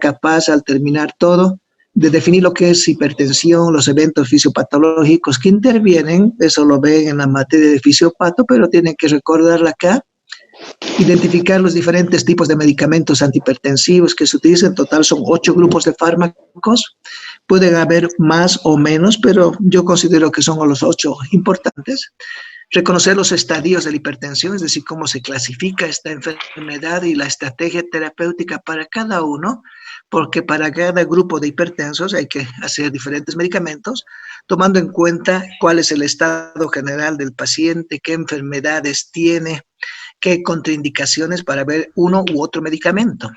capaz, al terminar todo, de definir lo que es hipertensión, los eventos fisiopatológicos que intervienen. Eso lo ven en la materia de fisiopato, pero tienen que recordarla acá. Identificar los diferentes tipos de medicamentos antihipertensivos que se utilizan. En total son 8 grupos de fármacos. Pueden haber más o menos, pero yo considero que son los 8 importantes. Reconocer los estadios de la hipertensión, es decir, cómo se clasifica esta enfermedad y la estrategia terapéutica para cada uno, porque para cada grupo de hipertensos hay que hacer diferentes medicamentos, tomando en cuenta cuál es el estado general del paciente, qué enfermedades tiene, qué contraindicaciones para ver uno u otro medicamento.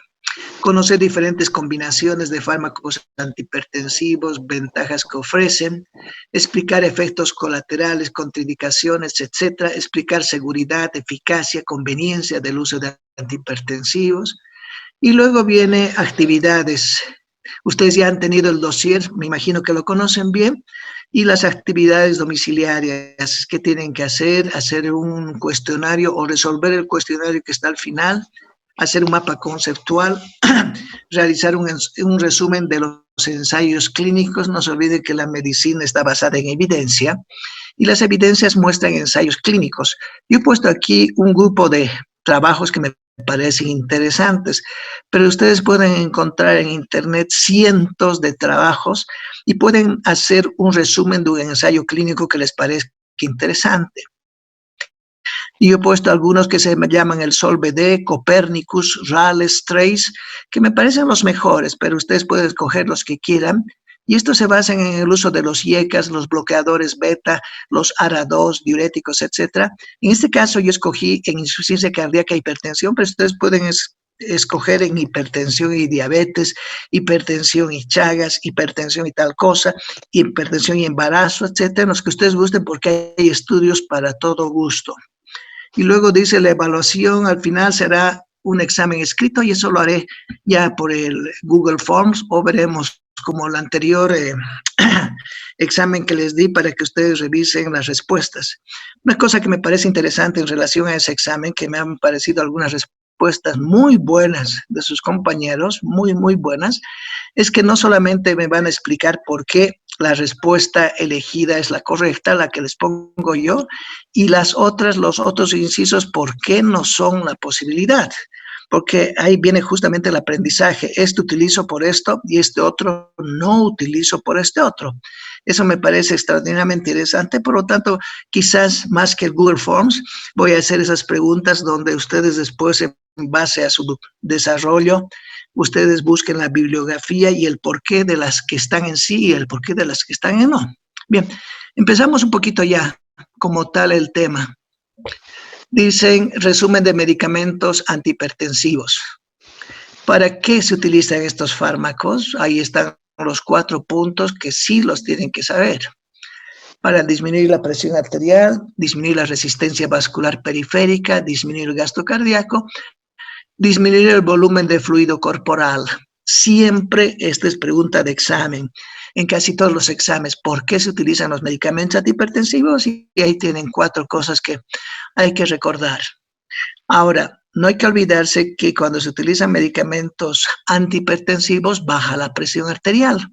Conocer diferentes combinaciones de fármacos antihipertensivos, ventajas que ofrecen, explicar efectos colaterales, contraindicaciones, etcétera, explicar seguridad, eficacia, conveniencia del uso de antihipertensivos. Y luego viene actividades. Ustedes ya han tenido el dossier, me imagino que lo conocen bien, y las actividades domiciliarias que tienen que hacer un cuestionario o resolver el cuestionario que está al final, hacer un mapa conceptual, realizar un resumen de los ensayos clínicos. No se olvide que la medicina está basada en evidencia y las evidencias muestran ensayos clínicos. Yo he puesto aquí un grupo de trabajos que me parecen interesantes, pero ustedes pueden encontrar en internet cientos de trabajos y pueden hacer un resumen de un ensayo clínico que les parezca interesante. Y yo he puesto algunos que se llaman el Solvd, Copernicus, Rales, Trace, que me parecen los mejores, pero ustedes pueden escoger los que quieran. Y estos se basan en el uso de los IECAs, los bloqueadores beta, los ARA2, diuréticos, etc. En este caso yo escogí en insuficiencia cardíaca e hipertensión, pero ustedes pueden escoger en hipertensión y diabetes, hipertensión y Chagas, hipertensión y tal cosa, hipertensión y embarazo, etc. Los que ustedes gusten, porque hay estudios para todo gusto. Y luego dice la evaluación, al final será un examen escrito, y eso lo haré ya por el Google Forms, o veremos como el anterior examen que les di para que ustedes revisen las respuestas. Una cosa que me parece interesante en relación a ese examen, que me han parecido algunas respuestas muy buenas de sus compañeros, muy, muy buenas, es que no solamente me van a explicar por qué la respuesta elegida es la correcta, la que les pongo yo, y los otros incisos, por qué no son la posibilidad. Porque ahí viene justamente el aprendizaje. Este utilizo por esto y este otro no utilizo por este otro. Eso me parece extraordinariamente interesante. Por lo tanto, quizás más que el Google Forms, voy a hacer esas preguntas donde ustedes después, en base a su desarrollo, ustedes busquen la bibliografía y el porqué de las que están en sí y el porqué de las que están en no. Bien, empezamos un poquito ya como tal el tema. Dicen resumen de medicamentos antihipertensivos. ¿Para qué se utilizan estos fármacos? Ahí están los 4 puntos que sí los tienen que saber. Para disminuir la presión arterial, disminuir la resistencia vascular periférica, disminuir el gasto cardíaco, disminuir el volumen de fluido corporal. Siempre esta es pregunta de examen. En casi todos los exámenes, ¿por qué se utilizan los medicamentos antihipertensivos? Y ahí tienen 4 cosas que hay que recordar. Ahora, no hay que olvidarse que cuando se utilizan medicamentos antihipertensivos baja la presión arterial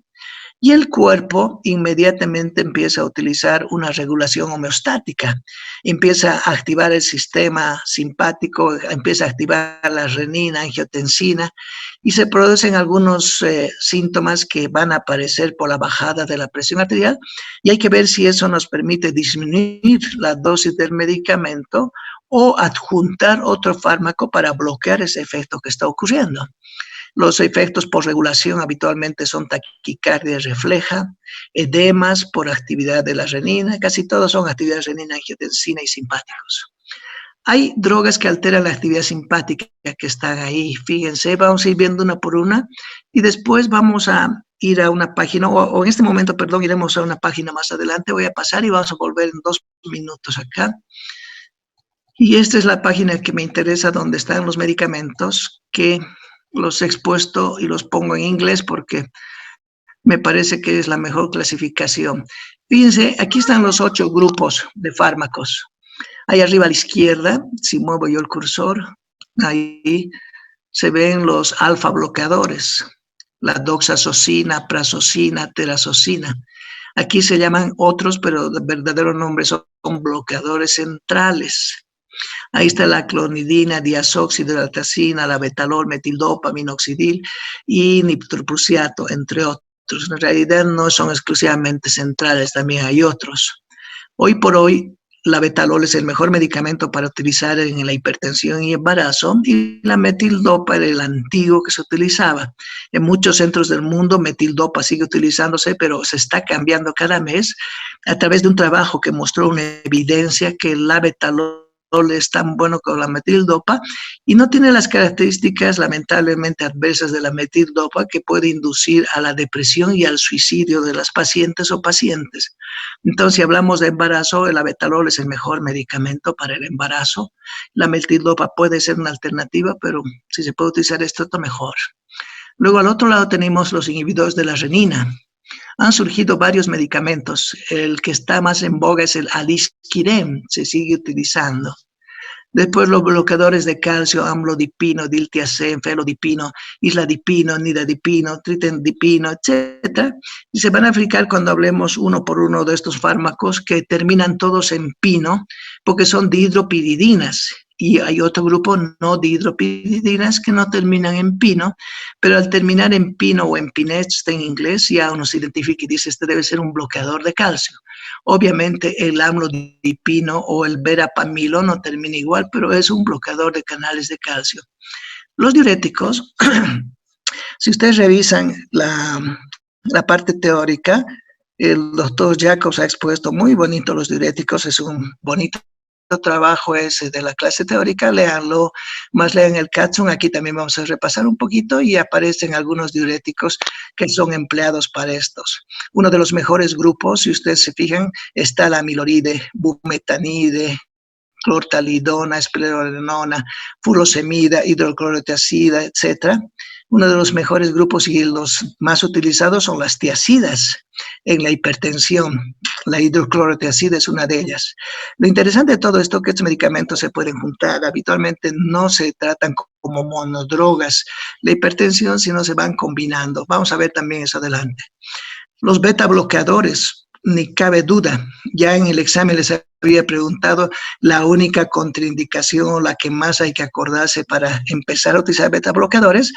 y el cuerpo inmediatamente empieza a utilizar una regulación homeostática, empieza a activar el sistema simpático, empieza a activar la renina, angiotensina, y se producen algunos síntomas que van a aparecer por la bajada de la presión arterial, y hay que ver si eso nos permite disminuir la dosis del medicamento o adjuntar otro fármaco para bloquear ese efecto que está ocurriendo. Los efectos por regulación habitualmente son taquicardia refleja, edemas por actividad de la renina, casi todos son actividad de renina, angiotensina y simpáticos. Hay drogas que alteran la actividad simpática que están ahí, fíjense, vamos a ir viendo una por una y después vamos a ir a una página, o en este momento, perdón, iremos a una página más adelante, voy a pasar y vamos a volver en 2 minutos acá. Y esta es la página que me interesa, donde están los medicamentos, que los he expuesto y los pongo en inglés porque me parece que es la mejor clasificación. Fíjense, aquí están los 8 grupos de fármacos. Ahí arriba a la izquierda, si muevo yo el cursor, ahí se ven los alfa bloqueadores. la doxazosina, prazosina, terazosina. Aquí se llaman otros, pero el verdadero nombre son bloqueadores centrales. Ahí está la clonidina, diazoxidiltracina, la betalol, metildopa, minoxidil y nitroprusiato, entre otros. En realidad no son exclusivamente centrales, también hay otros. Hoy por hoy, la betalol es el mejor medicamento para utilizar en la hipertensión y embarazo, y la metildopa era el antiguo que se utilizaba. En muchos centros del mundo metildopa sigue utilizándose, pero se está cambiando cada mes a través de un trabajo que mostró una evidencia que la betalol es tan bueno como la metildopa y no tiene las características lamentablemente adversas de la metildopa que puede inducir a la depresión y al suicidio de las pacientes o pacientes. Entonces, si hablamos de embarazo, el betalol es el mejor medicamento para el embarazo. La metildopa puede ser una alternativa, pero si se puede utilizar esto, es mejor. Luego, al otro lado tenemos los inhibidores de la renina. Han surgido varios medicamentos. El que está más en boga es el alisquirem, se sigue utilizando. Después los bloqueadores de calcio, amlodipino, diltiazem, felodipino, isladipino, nidadipino, tritendipino, etc. Y se van a aplicar cuando hablemos uno por uno de estos fármacos que terminan todos en pino, porque son dihidropiridinas. Y hay otro grupo no dihidropiridinas que no terminan en pino, pero al terminar en pino o en pineste en inglés, ya uno se identifica y dice, este debe ser un bloqueador de calcio. Obviamente el amlodipino o el verapamilo no termina igual, pero es un bloqueador de canales de calcio. Los diuréticos, si ustedes revisan la parte teórica, el doctor Jacobs ha expuesto muy bonito los diuréticos, es un bonito trabajo ese de la clase teórica, léanlo, más lean el Katsun, aquí también vamos a repasar un poquito y aparecen algunos diuréticos que son empleados para estos. Uno de los mejores grupos, si ustedes se fijan, está la amiloride, bumetanide, clortalidona, esplerolenona, furosemida, hidroclorotiazida, etc. Uno de los mejores grupos y los más utilizados son las tiacidas en la hipertensión. La hidroclorotiazida es una de ellas. Lo interesante de todo esto es que estos medicamentos se pueden juntar. Habitualmente no se tratan como monodrogas la hipertensión, sino se van combinando. Vamos a ver también eso adelante. Los beta bloqueadores, ni cabe duda. Ya en el examen les había preguntado la única contraindicación o la que más hay que acordarse para empezar a utilizar beta bloqueadores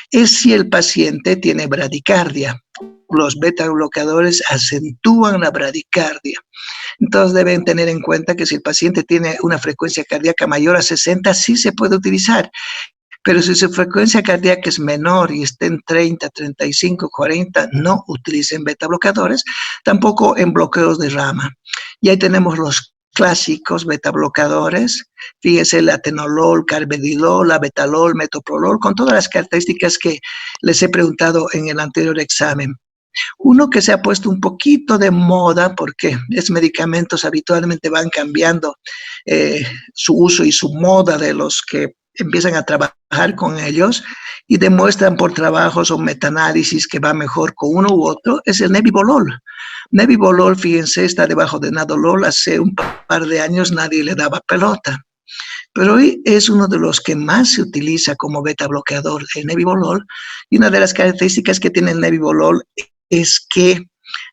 es si el paciente tiene bradicardia. Los beta bloqueadores acentúan la bradicardia. Entonces deben tener en cuenta que si el paciente tiene una frecuencia cardíaca mayor a 60, sí se puede utilizar. Pero si su frecuencia cardíaca es menor y está en 30, 35, 40, no utilicen beta bloqueadores, tampoco en bloqueos de rama. Y ahí tenemos los clásicos beta bloqueadores, fíjense el atenolol, carvedilol, la betalol, metoprolol, con todas las características que les he preguntado en el anterior examen. Uno que se ha puesto un poquito de moda, porque estos medicamentos habitualmente van cambiando su uso y su moda de los que empiezan a trabajar con ellos y demuestran por trabajos o metaanálisis que va mejor con uno u otro, es el nebivolol. Nebivolol, fíjense, está debajo de nadolol. Hace un par de años nadie le daba pelota, pero hoy es uno de los que más se utiliza como beta bloqueador, el nebivolol. Y una de las características que tiene el nebivolol es que,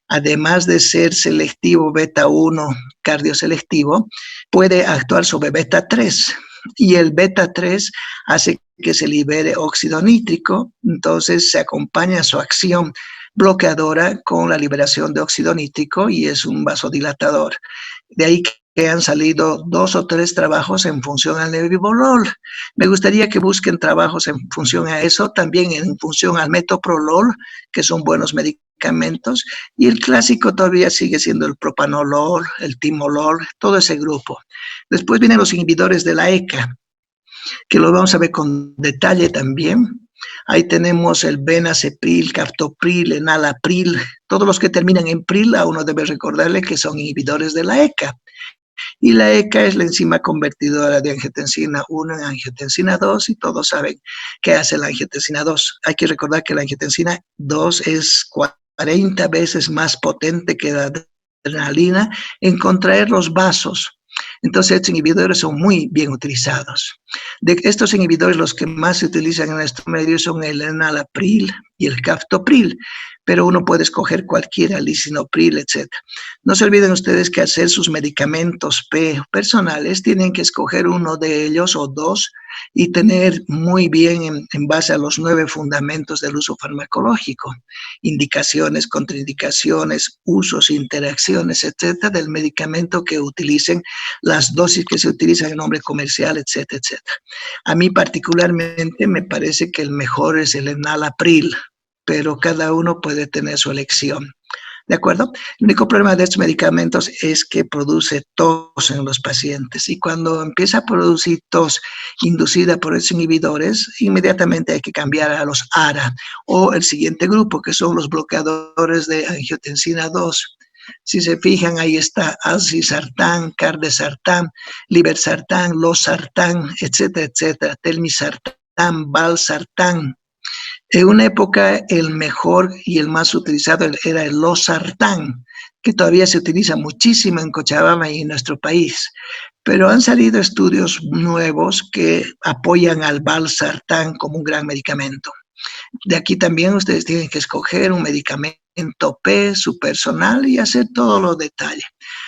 además de ser selectivo beta 1, cardioselectivo, puede actuar sobre beta 3. Y el beta 3 hace que se libere óxido nítrico, entonces se acompaña su acción bloqueadora con la liberación de óxido nítrico y es un vasodilatador. De ahí que han salido 2 o 3 trabajos en función al nebivolol. Me gustaría que busquen trabajos en función a eso, también en función al metoprolol, que son buenos medicamentos, y el clásico todavía sigue siendo el propanolol, el timolol, todo ese grupo. Después vienen los inhibidores de la ECA, que los vamos a ver con detalle también. Ahí tenemos el benacepril, captopril, enalapril, todos los que terminan en pril, a uno debe recordarle que son inhibidores de la ECA. Y la ECA es la enzima convertidora de angiotensina 1 en angiotensina 2 y todos saben qué hace la angiotensina 2. Hay que recordar que la angiotensina 2 es 40 veces más potente que la adrenalina en contraer los vasos. Entonces, estos inhibidores son muy bien utilizados. De estos inhibidores, los que más se utilizan en estos medios son el enalapril y el captopril, pero uno puede escoger cualquiera, lisinopril, etc. No se olviden ustedes que hacer sus medicamentos personales tienen que escoger uno de ellos o dos y tener muy bien en base a los 9 fundamentos del uso farmacológico, indicaciones, contraindicaciones, usos, interacciones, etcétera, del medicamento que utilicen, las dosis que se utilizan en nombre comercial, etcétera, etcétera. A mí particularmente me parece que el mejor es el enalapril, pero cada uno puede tener su elección. ¿De acuerdo? El único problema de estos medicamentos es que produce tos en los pacientes y cuando empieza a producir tos inducida por estos inhibidores, inmediatamente hay que cambiar a los ARA o el siguiente grupo, que son los bloqueadores de angiotensina 2. Si se fijan, ahí está azisartán, cardesartán, libersartán, losartán, etcétera, etcétera, telmisartán, valsartán. En una época el mejor y el más utilizado era el losartán, que todavía se utiliza muchísimo en Cochabamba y en nuestro país. Pero han salido estudios nuevos que apoyan al valsartán como un gran medicamento. De aquí también ustedes tienen que escoger un medicamento P, su personal y hacer todos los detalles.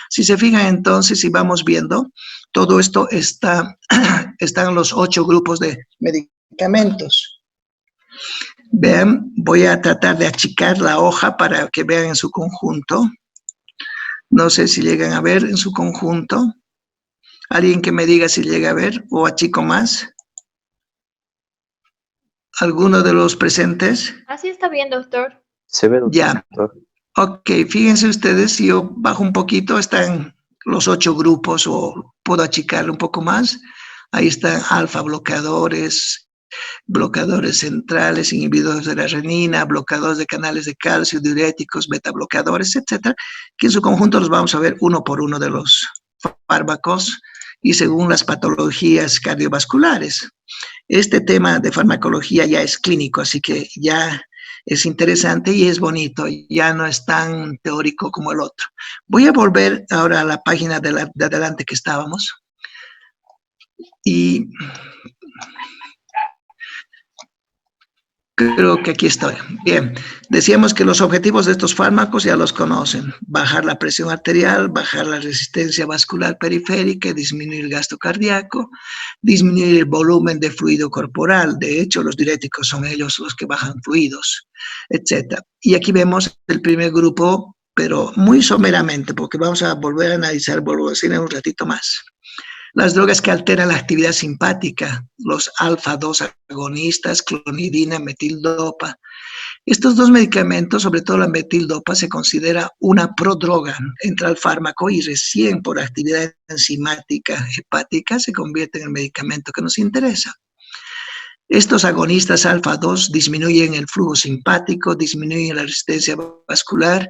Si se fijan entonces, si vamos viendo, todo esto están los 8 grupos de medicamentos. Vean, voy a tratar de achicar la hoja para que vean en su conjunto. No sé si llegan a ver en su conjunto. ¿Alguien que me diga si llega a ver o achico más? ¿Alguno de los presentes? Así está bien, doctor. Se ve, doctor. Ya. Ok, fíjense ustedes, si yo bajo un poquito, están los 8 grupos o puedo achicarlo un poco más. Ahí están alfa bloqueadores, bloqueadores centrales, inhibidores de la renina, bloqueadores de canales de calcio, diuréticos, beta bloqueadores, etcétera, que en su conjunto los vamos a ver uno por uno de los fármacos y según las patologías cardiovasculares. Este tema de farmacología ya es clínico, así que ya es interesante y es bonito, ya no es tan teórico como el otro. Voy a volver ahora a la página de adelante que estábamos y creo que aquí estoy. Bien, decíamos que los objetivos de estos fármacos ya los conocen. Bajar la presión arterial, bajar la resistencia vascular periférica, disminuir el gasto cardíaco, disminuir el volumen de fluido corporal. De hecho, los diuréticos son ellos los que bajan fluidos, etc. Y aquí vemos el primer grupo, pero muy someramente, porque vamos a volver a analizar, vuelvo a decir en un ratito más. Las drogas que alteran la actividad simpática, los alfa-2 agonistas, clonidina, metildopa. Estos dos medicamentos, sobre todo la metildopa, se considera una prodroga. Entra al fármaco y recién por actividad enzimática hepática se convierte en el medicamento que nos interesa. Estos agonistas alfa-2 disminuyen el flujo simpático, disminuyen la resistencia vascular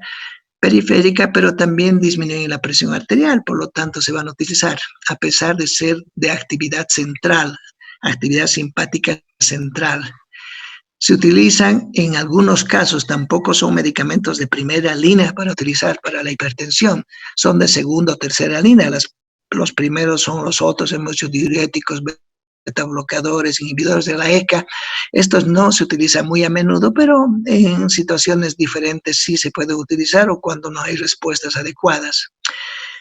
periférica, pero también disminuyen la presión arterial, por lo tanto se van a utilizar, a pesar de ser de actividad central, actividad simpática central. Se utilizan en algunos casos, tampoco son medicamentos de primera línea para utilizar para la hipertensión, son de segunda o tercera línea, los primeros son los otros, hemos dicho diuréticos, beta-bloqueadores, inhibidores de la ECA. Estos no se utilizan muy a menudo, pero en situaciones diferentes sí se puede utilizar o cuando no hay respuestas adecuadas.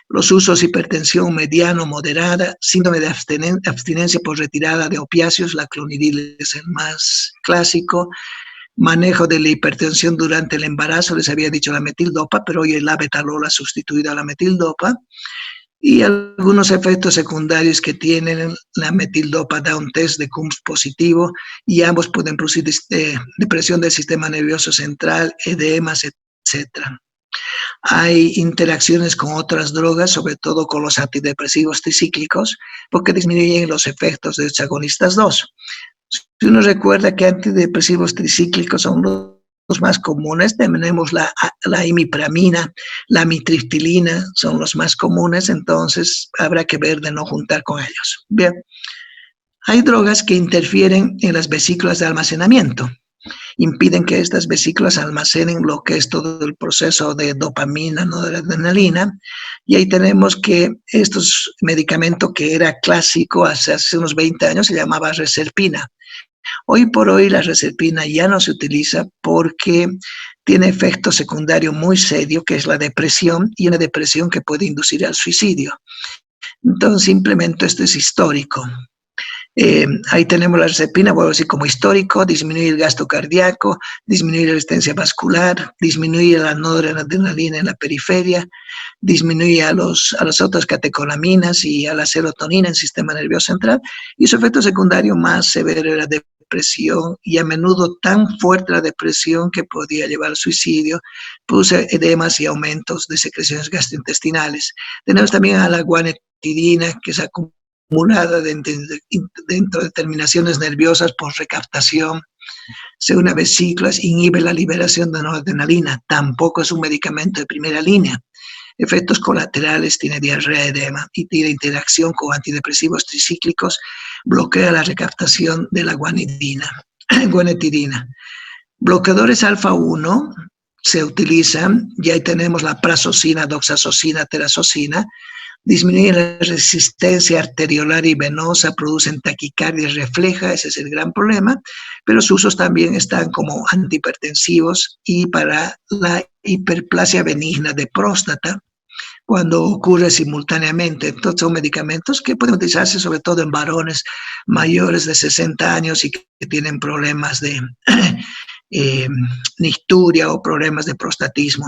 Los usos: hipertensión mediano, moderada, síndrome de abstinencia por retirada de opiáceos, la clonidil es el más clásico. Manejo de la hipertensión durante el embarazo, les había dicho la metildopa, pero hoy el labetalol ha sustituido a la metildopa. Y algunos efectos secundarios que tienen la metildopa, da un test de Coombs positivo y ambos pueden producir depresión del sistema nervioso central, edemas, etc. Hay interacciones con otras drogas, sobre todo con los antidepresivos tricíclicos, porque disminuyen los efectos de los agonistas 2. Si uno recuerda que antidepresivos tricíclicos son los más comunes, tenemos la imipramina, la amitriptilina, son los más comunes, entonces habrá que ver de no juntar con ellos. Bien, hay drogas que interfieren en las vesículas de almacenamiento impiden que estas vesículas almacenen lo que es todo el proceso de dopamina, noradrenalina, y ahí tenemos que estos medicamentos que era clásico hace unos 20 años se llamaba reserpina. Hoy por hoy la reserpina ya no se utiliza porque tiene efecto secundario muy serio, que es la depresión, y una depresión que puede inducir al suicidio. Entonces, simplemente esto es histórico. Ahí tenemos la reserpina, vuelvo a decir, como histórico, disminuir el gasto cardíaco, disminuir la resistencia vascular, disminuir la noradrenalina en la periferia, disminuye a las otras catecolaminas y a la serotonina en el sistema nervioso central, y su efecto secundario más severo era depresión, y a menudo tan fuerte la depresión que podía llevar al suicidio, produce edemas y aumentos de secreciones gastrointestinales. Tenemos también a la guanetidina, que es acumulada dentro de terminaciones nerviosas por recaptación, se une a vesículas, inhibe la liberación de noradrenalina, tampoco es un medicamento de primera línea. Efectos colaterales, tiene diarrea, edema y tiene interacción con antidepresivos tricíclicos, bloquea la recaptación de la guanetidina. Bloqueadores alfa-1 se utilizan, y ahí tenemos la prazosina, doxazosina, terazosina, disminuyen la resistencia arteriolar y venosa, producen taquicardia refleja, ese es el gran problema, pero sus usos también están como antihipertensivos y para la hiperplasia benigna de próstata, cuando ocurre simultáneamente. Entonces son medicamentos que pueden utilizarse sobre todo en varones mayores de 60 años y que tienen problemas de nicturia o problemas de prostatismo.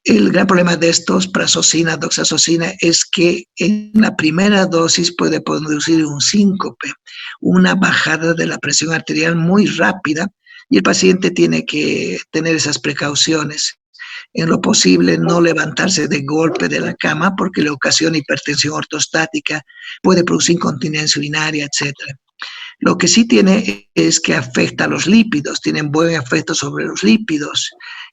El gran problema de estos, prazosina, doxazosina, es que en la primera dosis puede producir un síncope, una bajada de la presión arterial muy rápida, y el paciente tiene que tener esas precauciones. En lo posible, no levantarse de golpe de la cama porque le ocasiona hipertensión ortostática, puede producir incontinencia urinaria, etc. Lo que sí tiene es que afecta a los lípidos, tienen buen efecto sobre los lípidos,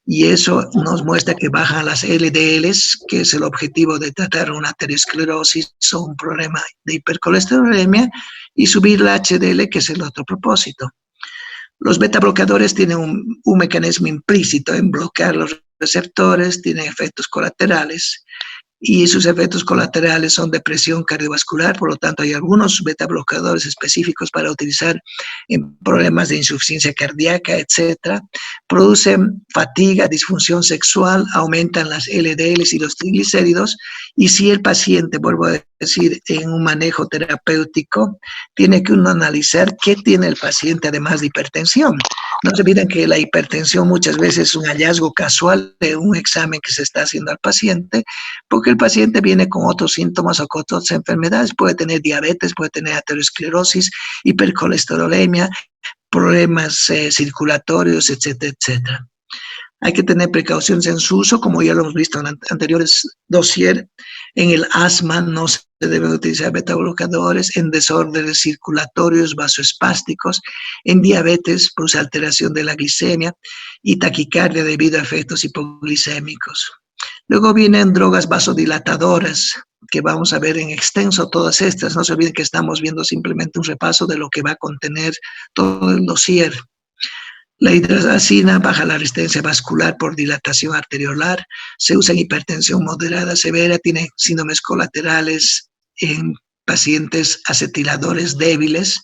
y eso nos muestra que bajan las LDLs, que es el objetivo de tratar una aterosclerosis o un problema de hipercolesterolemia, y subir la HDL, que es el otro propósito. Los beta bloqueadores tienen un mecanismo implícito en bloquear los receptores, tienen efectos colaterales, y sus efectos colaterales son depresión cardiovascular. Por lo tanto, hay algunos beta bloqueadores específicos para utilizar en problemas de insuficiencia cardíaca, etcétera. Producen fatiga, disfunción sexual, aumentan las LDLs y los triglicéridos, y si el paciente, vuelvo a decir, en un manejo terapéutico, tiene que uno analizar qué tiene el paciente además de hipertensión. No se olviden que la hipertensión muchas veces es un hallazgo casual de un examen que se está haciendo al paciente, porque el paciente viene con otros síntomas o con otras enfermedades, puede tener diabetes, puede tener aterosclerosis, hipercolesterolemia, problemas circulatorios, etcétera, etcétera. Hay que tener precauciones en su uso, como ya lo hemos visto en anteriores dossier. En el asma no se deben utilizar beta bloqueadores, en desórdenes circulatorios, vasoespásticos, en diabetes, produce alteración de la glicemia y taquicardia debido a efectos hipoglicémicos. Luego vienen drogas vasodilatadoras, que vamos a ver en extenso todas estas. No se olviden que estamos viendo simplemente un repaso de lo que va a contener todo el dossier. La hidrazina baja la resistencia vascular por dilatación arteriolar, se usa en hipertensión moderada severa, tiene síndromes colaterales en pacientes acetiladores débiles,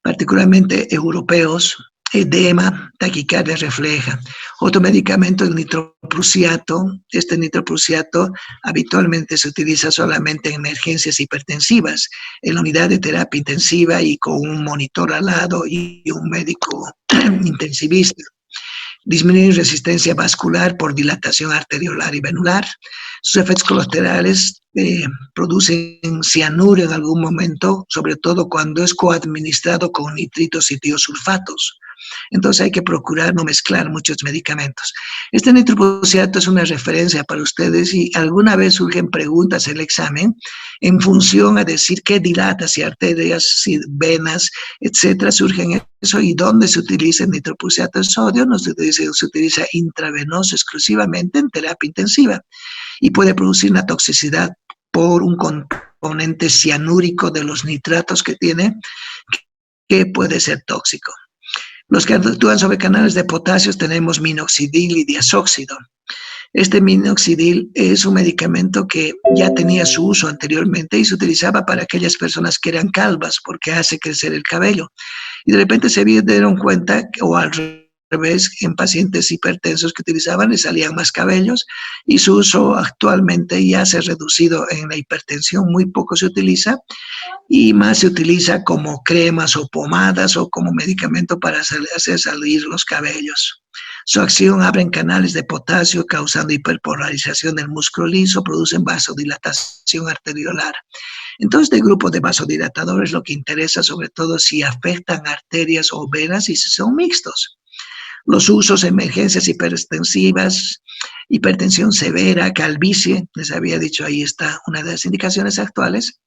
particularmente europeos, edema, taquicardia refleja. Otro medicamento es nitroprusiato. Este nitroprusiato habitualmente se utiliza solamente en emergencias hipertensivas, en la unidad de terapia intensiva y con un monitor al lado y un médico intensivista. Disminuye resistencia vascular por dilatación arteriolar y venular. Sus efectos colaterales producen cianuro en algún momento, sobre todo cuando es coadministrado con nitritos y tiosulfatos. Entonces hay que procurar no mezclar muchos medicamentos. Este nitroprusiato es una referencia para ustedes y alguna vez surgen preguntas en el examen en función a decir qué dilata, si arterias, si venas, etcétera, surgen eso y dónde se utiliza el nitroprusiato de sodio. No se utiliza intravenoso exclusivamente en terapia intensiva y puede producir una toxicidad por un componente cianúrico de los nitratos que tiene, que puede ser tóxico. Los que actúan sobre canales de potasio tenemos minoxidil y diazóxido. Este minoxidil es un medicamento que ya tenía su uso anteriormente y se utilizaba para aquellas personas que eran calvas porque hace crecer el cabello. Y de repente se dieron cuenta, o al revés, en pacientes hipertensos que utilizaban les salían más cabellos y su uso actualmente ya se ha reducido en la hipertensión, muy poco se utiliza y más se utiliza como cremas o pomadas o como medicamento para hacer salir los cabellos. Su acción abre en canales de potasio causando hiperpolarización del músculo liso, producen vasodilatación arteriolar. Entonces, este grupo de vasodilatadores lo que interesa sobre todo si afectan arterias o venas y si son mixtos. Los usos, emergencias hipertensivas, hipertensión severa, calvicie, les había dicho, ahí está una de las indicaciones actuales,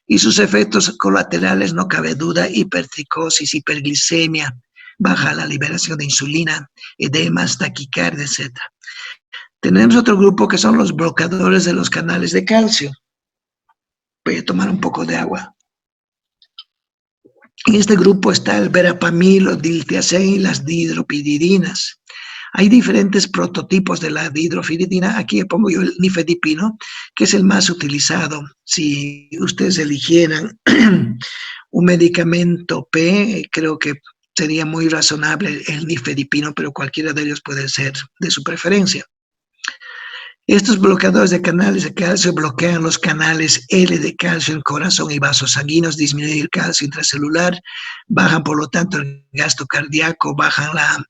y sus efectos colaterales, no cabe duda, hipertricosis, hiperglicemia, baja la liberación de insulina, edemas, taquicardia, etc. Tenemos otro grupo que son los bloqueadores de los canales de calcio. Voy a tomar un poco de agua. En este grupo está el verapamil, el diltiazem y las dihidropiridinas. Hay diferentes prototipos de la dihidropiridina. Aquí pongo yo el nifedipino, que es el más utilizado. Si ustedes eligieran un medicamento P, creo que sería muy razonable el nifedipino, pero cualquiera de ellos puede ser de su preferencia. Estos bloqueadores de canales de calcio bloquean los canales L de calcio en corazón y vasos sanguíneos, disminuyen el calcio intracelular, bajan por lo tanto el gasto cardíaco, bajan la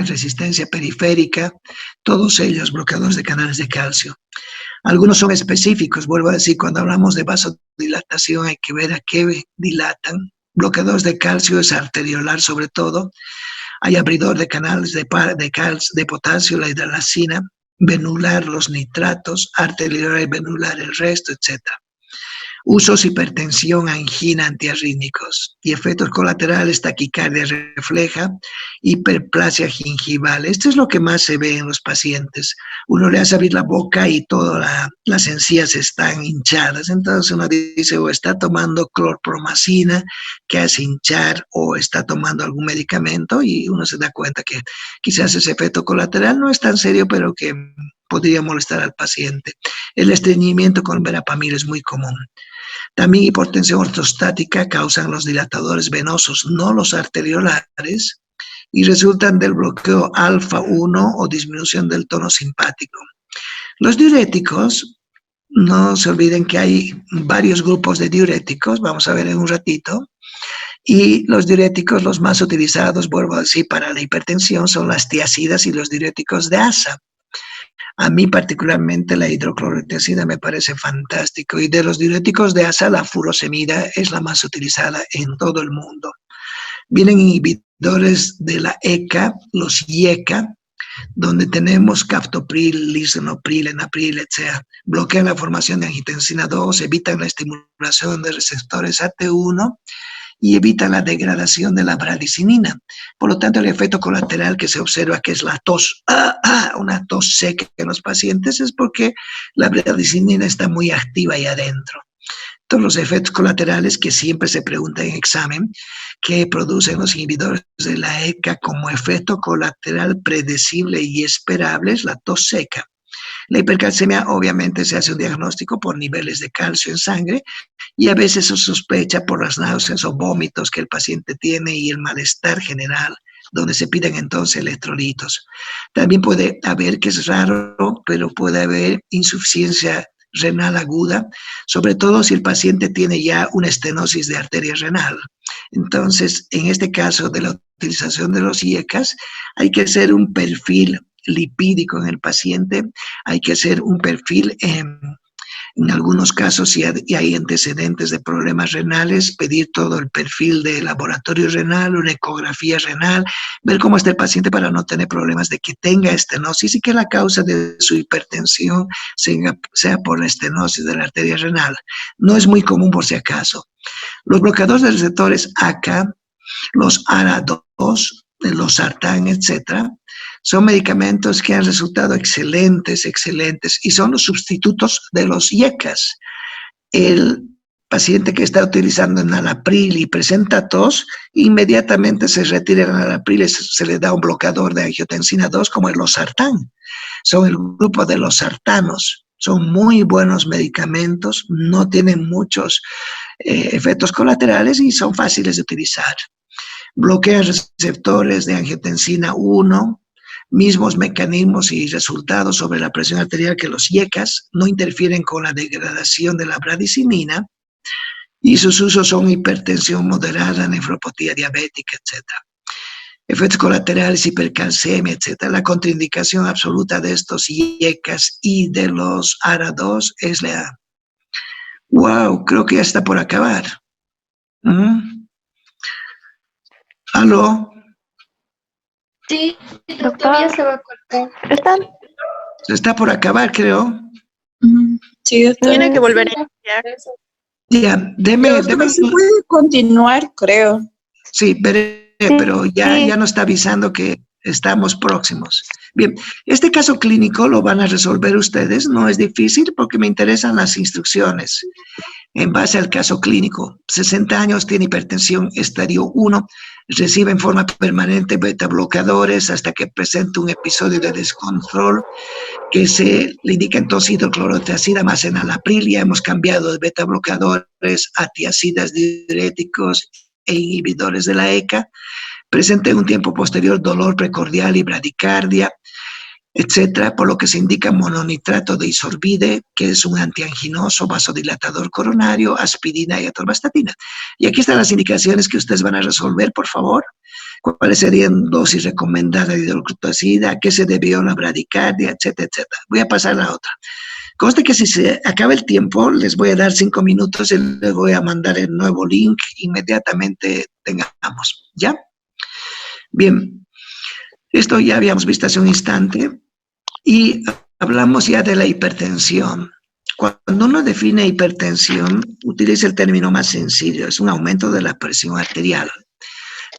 resistencia periférica, todos ellos bloqueadores de canales de calcio. Algunos son específicos, vuelvo a decir, cuando hablamos de vasodilatación hay que ver a qué dilatan. Bloqueadores de calcio es arteriolar sobre todo, hay abridor de canales de potasio, la hidralacina, venular los nitratos, arteriolar y venular el resto, etc. Usos: hipertensión, angina, antiarrítmicos y efectos colaterales: taquicardia refleja, hiperplasia gingival. Esto es lo que más se ve en los pacientes. Uno le hace abrir la boca y todas las encías están hinchadas. Entonces uno dice, o está tomando clorpromacina que hace hinchar, o está tomando algún medicamento, y uno se da cuenta que quizás ese efecto colateral no es tan serio, pero que podría molestar al paciente. El estreñimiento con verapamil es muy común. También hipotensión ortostática causan los dilatadores venosos, no los arteriolares, y resultan del bloqueo alfa 1 o disminución del tono simpático. Los diuréticos, no se olviden que hay varios grupos de diuréticos, vamos a ver en un ratito, y los diuréticos, los más utilizados, vuelvo a decir, para la hipertensión son las tiazidas y los diuréticos de ASA. A mí particularmente la hidroclorotiazida me parece fantástico, y de los diuréticos de ASA la furosemida es la más utilizada en todo el mundo. Vienen inhibidores de la ECA, los IECA, donde tenemos captopril, lisinopril, enalapril, etc. Bloquean la formación de angiotensina 2, evitan la estimulación de receptores AT1 y evitan la degradación de la bradicinina. Por lo tanto, el efecto colateral que se observa, que es la tos, una tos seca en los pacientes, es porque la bradicinina está muy activa ahí adentro. Todos los efectos colaterales que siempre se preguntan en examen, que producen los inhibidores de la ECA como efecto colateral predecible y esperable, es la tos seca. La hipercalcemia, obviamente, se hace un diagnóstico por niveles de calcio en sangre, y a veces se sospecha por las náuseas o vómitos que el paciente tiene y el malestar general, donde se piden entonces electrolitos. También puede haber, que es raro, pero puede haber insuficiencia renal aguda, sobre todo si el paciente tiene ya una estenosis de arteria renal. Entonces, en este caso de la utilización de los IECAS, hay que hacer un perfil lipídico en el paciente, hay que hacer un perfil en algunos casos, si hay antecedentes de problemas renales, pedir todo el perfil de laboratorio renal, una ecografía renal, ver cómo está el paciente para no tener problemas de que tenga estenosis y que la causa de su hipertensión sea por la estenosis de la arteria renal. No es muy común, por si acaso. Los bloqueadores de receptores ACA, los ARA2, los sartán, etcétera, son medicamentos que han resultado excelentes, y son los sustitutos de los IECAS. El paciente que está utilizando enalapril y presenta tos, inmediatamente se retira el enalapril y se le da un bloqueador de angiotensina 2 como el losartán. Son el grupo de los sartanos. Son muy buenos medicamentos, no tienen muchos efectos colaterales y son fáciles de utilizar. Bloquean receptores de angiotensina 1, mismos mecanismos y resultados sobre la presión arterial que los IECAS, no interfieren con la degradación de la bradicimina y sus usos son hipertensión moderada, nefropatía diabética, etc. Efectos colaterales, hipercalcemia, etc. La contraindicación absoluta de estos IECAS y de los ARA2 es la... ¡Wow! Creo que ya está por acabar. ¿Aló? Sí, todavía se va a cortar. ¿Están? Está por acabar, creo. Sí, Tiene que volver a iniciar. Ya, deme. Se puede continuar, creo. Sí, veré, Sí, pero ya nos está avisando que estamos próximos. Bien, este caso clínico lo van a resolver ustedes, no es difícil porque me interesan las instrucciones. En base al caso clínico, 60 años, tiene hipertensión estadio 1, recibe en forma permanente beta bloqueadores hasta que presente un episodio de descontrol que se le indica entonces hidroclorotiazida más enalapril. Ya hemos cambiado de beta bloqueadores a tiazidas, diuréticos e inhibidores de la ECA. Presenta en un tiempo posterior dolor precordial y bradicardia, etcétera, por lo que se indica mononitrato de isorbide, que es un antianginoso, vasodilatador coronario, aspirina y atorvastatina. Y aquí están las indicaciones que ustedes van a resolver, por favor. ¿Cuáles serían dosis recomendadas de hidroclorotiazida? ¿A qué se debió la bradicardia? Etcétera, etcétera. Voy a pasar a la otra. Conste que si se acaba el tiempo, les voy a dar 5 minutos y les voy a mandar el nuevo link inmediatamente tengamos. ¿Ya? Bien. Esto ya habíamos visto hace un instante y hablamos ya de la hipertensión. Cuando uno define hipertensión, utiliza el término más sencillo, es un aumento de la presión arterial.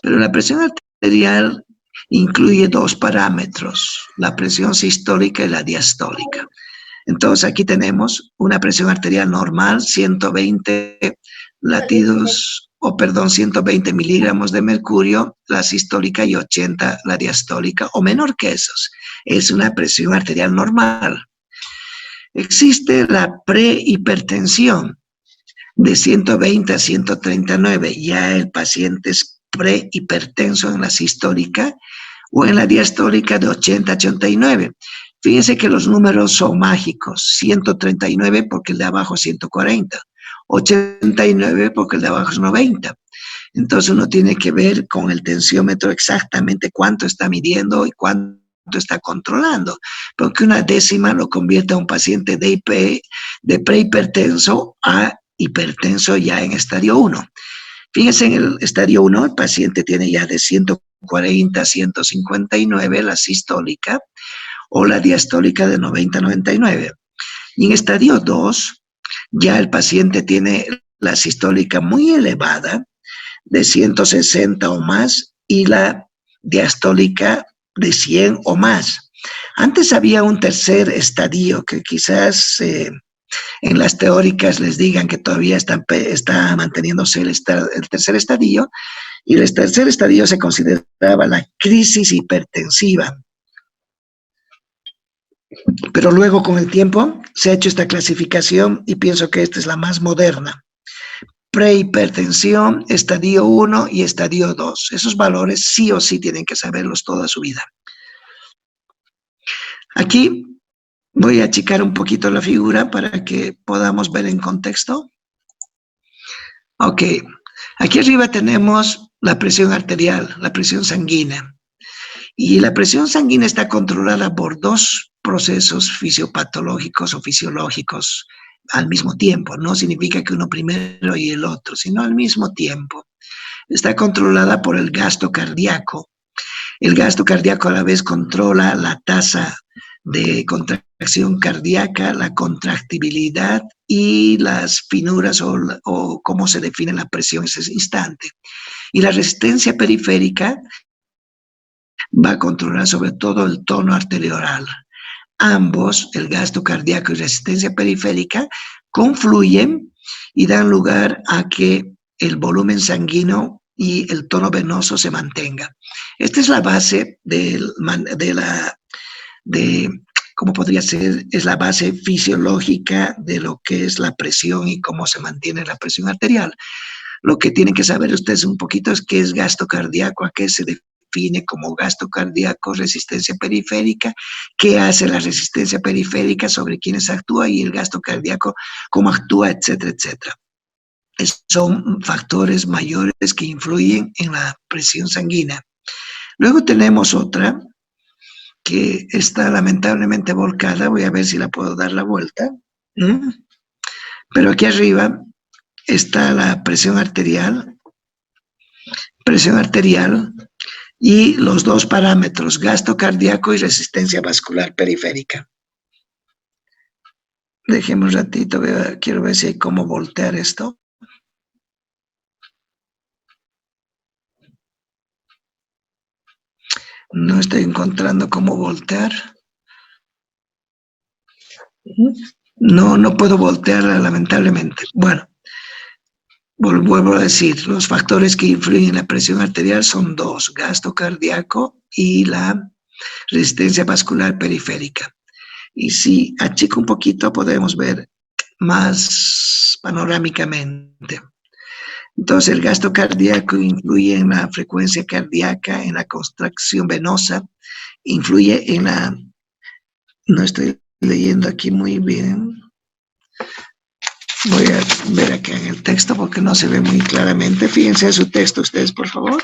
Pero la presión arterial incluye dos parámetros, la presión sistólica y la diastólica. Entonces aquí tenemos una presión arterial normal, 120 latidos, 120 miligramos de mercurio, la sistólica, y 80 la diastólica, o menor que esos. Es una presión arterial normal. Existe la prehipertensión de 120 a 139. Ya el paciente es prehipertenso en la sistólica, o en la diastólica de 80 a 89. Fíjense que los números son mágicos, 139 porque el de abajo es 140, 89 porque el de abajo es 90. Entonces uno tiene que ver con el tensiómetro exactamente cuánto está midiendo y cuánto está controlando, porque una décima lo convierte a un paciente de prehipertenso a hipertenso ya en estadio 1. Fíjense, en el estadio 1 el paciente tiene ya de 140 a 159 la sistólica, o la diastólica de 90 a 99. Y en estadio 2 ya el paciente tiene la sistólica muy elevada, de 160 o más, y la diastólica de 100 o más. Antes había un tercer estadio que quizás en las teóricas les digan que todavía está manteniéndose el tercer estadio, y el tercer estadio se consideraba la crisis hipertensiva. Pero luego con el tiempo se ha hecho esta clasificación y pienso que esta es la más moderna. Prehipertensión, estadio 1 y estadio 2. Esos valores sí o sí tienen que saberlos toda su vida. Aquí voy a achicar un poquito la figura para que podamos ver en contexto. Ok, aquí arriba tenemos la presión arterial, la presión sanguínea. Y la presión sanguínea está controlada por dos procesos fisiopatológicos o fisiológicos al mismo tiempo. No significa que uno primero y el otro, sino al mismo tiempo. Está controlada por el gasto cardíaco. El gasto cardíaco a la vez controla la tasa de contracción cardíaca, la contractibilidad y las finuras o cómo se define la presión en ese instante. Y la resistencia periférica va a controlar sobre todo el tono arterioral. Ambos, el gasto cardíaco y resistencia periférica, confluyen y dan lugar a que el volumen sanguíneo y el tono venoso se mantenga. Esta es la base ¿cómo podría ser? Es la base fisiológica de lo que es la presión y cómo se mantiene la presión arterial. Lo que tienen que saber ustedes un poquito es qué es gasto cardíaco, a qué se define como gasto cardíaco, resistencia periférica, qué hace la resistencia periférica, sobre quiénes actúa, y el gasto cardíaco, cómo actúa, etcétera, etcétera. Son factores mayores que influyen en la presión sanguínea. Luego tenemos otra que está lamentablemente volcada. Voy a ver si la puedo dar la vuelta. Pero aquí arriba está la presión arterial y los dos parámetros, gasto cardíaco y resistencia vascular periférica. Dejemos un ratito, quiero ver si hay cómo voltear esto. No estoy encontrando cómo voltear. No puedo voltearla, lamentablemente. Bueno, vuelvo a decir, los factores que influyen en la presión arterial son dos, gasto cardíaco y la resistencia vascular periférica. Y si achico un poquito, podemos ver más panorámicamente. Entonces, el gasto cardíaco influye en la frecuencia cardíaca, en la contracción venosa, influye en la... No estoy leyendo aquí muy bien. Voy a ver acá en el texto porque no se ve muy claramente. Fíjense en su texto ustedes, por favor.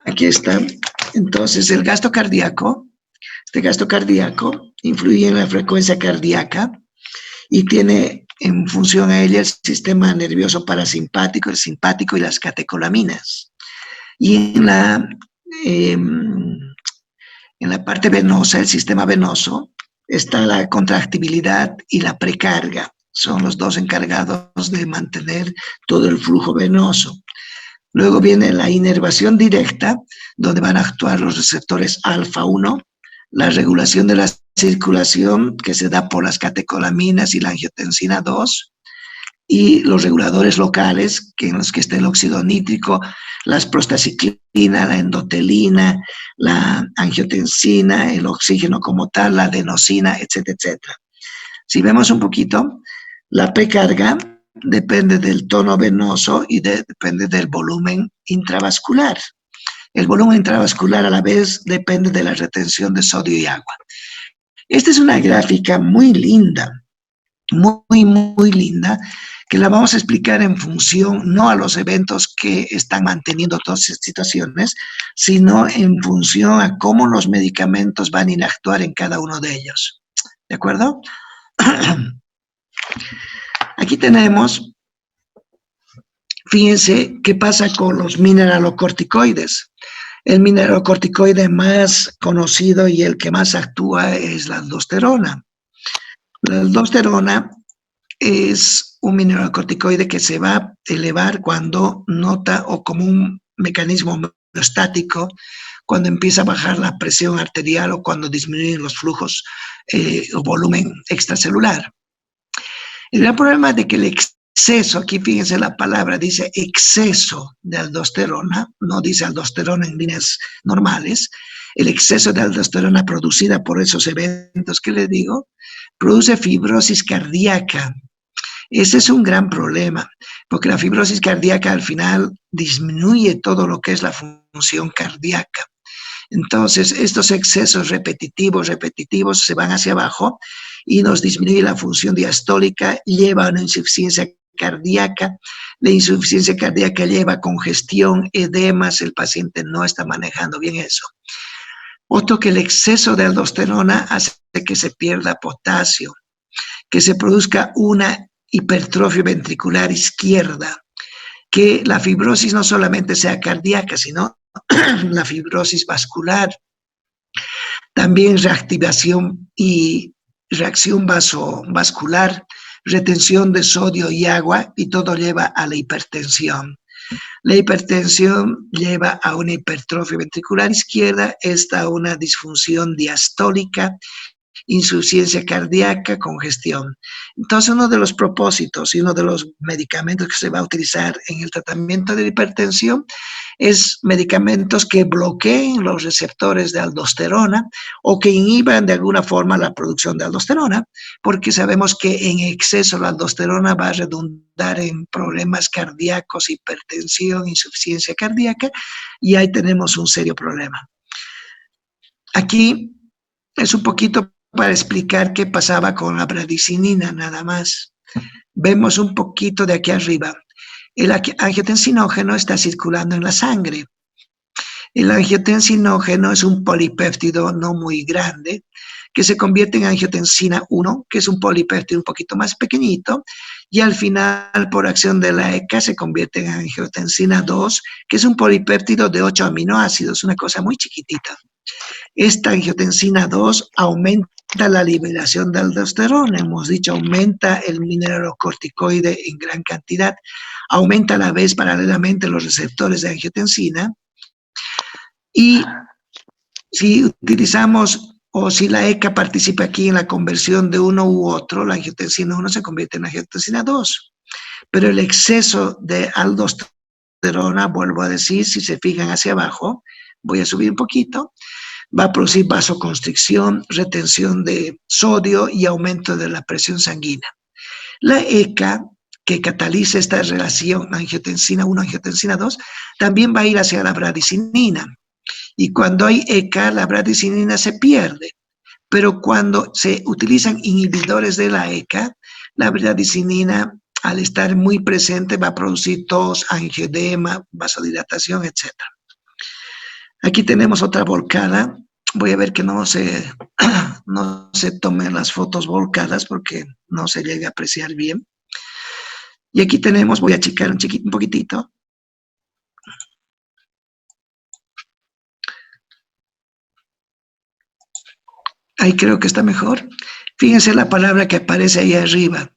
Aquí está. Entonces, el gasto cardíaco, este gasto cardíaco influye en la frecuencia cardíaca y tiene en función a ella el sistema nervioso parasimpático, el simpático y las catecolaminas. Y en la parte venosa, el sistema venoso, está la contractibilidad y la precarga. Son los dos encargados de mantener todo el flujo venoso. Luego viene la inervación directa, donde van a actuar los receptores alfa-1, la regulación de la circulación, que se da por las catecolaminas y la angiotensina 2, y los reguladores locales, que en los que está el óxido nítrico, las prostaciclina, la endotelina, la angiotensina, el oxígeno como tal, la adenosina, etcétera, etcétera. Si vemos un poquito, la precarga depende del tono venoso y depende del volumen intravascular. El volumen intravascular a la vez depende de la retención de sodio y agua. Esta es una gráfica muy linda, muy linda, que la vamos a explicar en función no a los eventos que están manteniendo todas estas situaciones, sino en función a cómo los medicamentos van a inactuar en cada uno de ellos. ¿De acuerdo? Aquí tenemos, fíjense qué pasa con los mineralocorticoides. El mineralocorticoide más conocido y el que más actúa es la aldosterona. La aldosterona es un mineralocorticoide que se va a elevar cuando nota, o como un mecanismo homeostático, cuando empieza a bajar la presión arterial o cuando disminuyen los flujos o volumen extracelular. El gran problema es de que el exceso, aquí fíjense la palabra, dice exceso de aldosterona, no dice aldosterona en líneas normales. El exceso de aldosterona producida por esos eventos que les digo, produce fibrosis cardíaca. Ese es un gran problema, porque la fibrosis cardíaca al final disminuye todo lo que es la función cardíaca. Entonces, estos excesos repetitivos se van hacia abajo y nos disminuye la función diastólica, lleva a una insuficiencia cardíaca. La insuficiencia cardíaca lleva a congestión, edemas, el paciente no está manejando bien eso. Otro, que el exceso de aldosterona hace que se pierda potasio, que se produzca una hipertrofia ventricular izquierda, que la fibrosis no solamente sea cardíaca, sino la fibrosis vascular, también reactivación y reacción vasovascular, retención de sodio y agua, y todo lleva a la hipertensión. La hipertensión lleva a una hipertrofia ventricular izquierda, esta a una disfunción diastólica, insuficiencia cardíaca, congestión. Entonces, uno de los propósitos y uno de los medicamentos que se va a utilizar en el tratamiento de la hipertensión es medicamentos que bloqueen los receptores de aldosterona o que inhiban de alguna forma la producción de aldosterona, porque sabemos que en exceso la aldosterona va a redundar en problemas cardíacos, hipertensión, insuficiencia cardíaca, y ahí tenemos un serio problema. Aquí es un poquito para explicar qué pasaba con la bradicinina, nada más. Vemos un poquito de aquí arriba. El angiotensinógeno está circulando en la sangre. El angiotensinógeno es un polipéptido no muy grande que se convierte en angiotensina 1, que es un polipéptido un poquito más pequeñito, y al final, por acción de la ECA, se convierte en angiotensina 2, que es un polipéptido de 8 aminoácidos, una cosa muy chiquitita. Esta angiotensina 2 aumenta la liberación de aldosterona, hemos dicho, aumenta el mineralocorticoide en gran cantidad, aumenta a la vez paralelamente los receptores de angiotensina, y si utilizamos o si la ECA participa aquí en la conversión de uno u otro, la angiotensina 1 se convierte en angiotensina 2. Pero el exceso de aldosterona, vuelvo a decir, si se fijan hacia abajo, voy a subir un poquito, va a producir vasoconstricción, retención de sodio y aumento de la presión sanguínea. La ECA, que cataliza esta relación angiotensina 1, angiotensina 2, también va a ir hacia la bradicinina. Y cuando hay ECA, la bradicinina se pierde. Pero cuando se utilizan inhibidores de la ECA, la bradicinina, al estar muy presente, va a producir tos, angioedema, vasodilatación, etc. Aquí tenemos otra volcada. Voy a ver que no se tomen las fotos volcadas porque no se llega a apreciar bien. Y aquí tenemos, voy a checar un poquitito. Ahí creo que está mejor. Fíjense la palabra que aparece ahí arriba.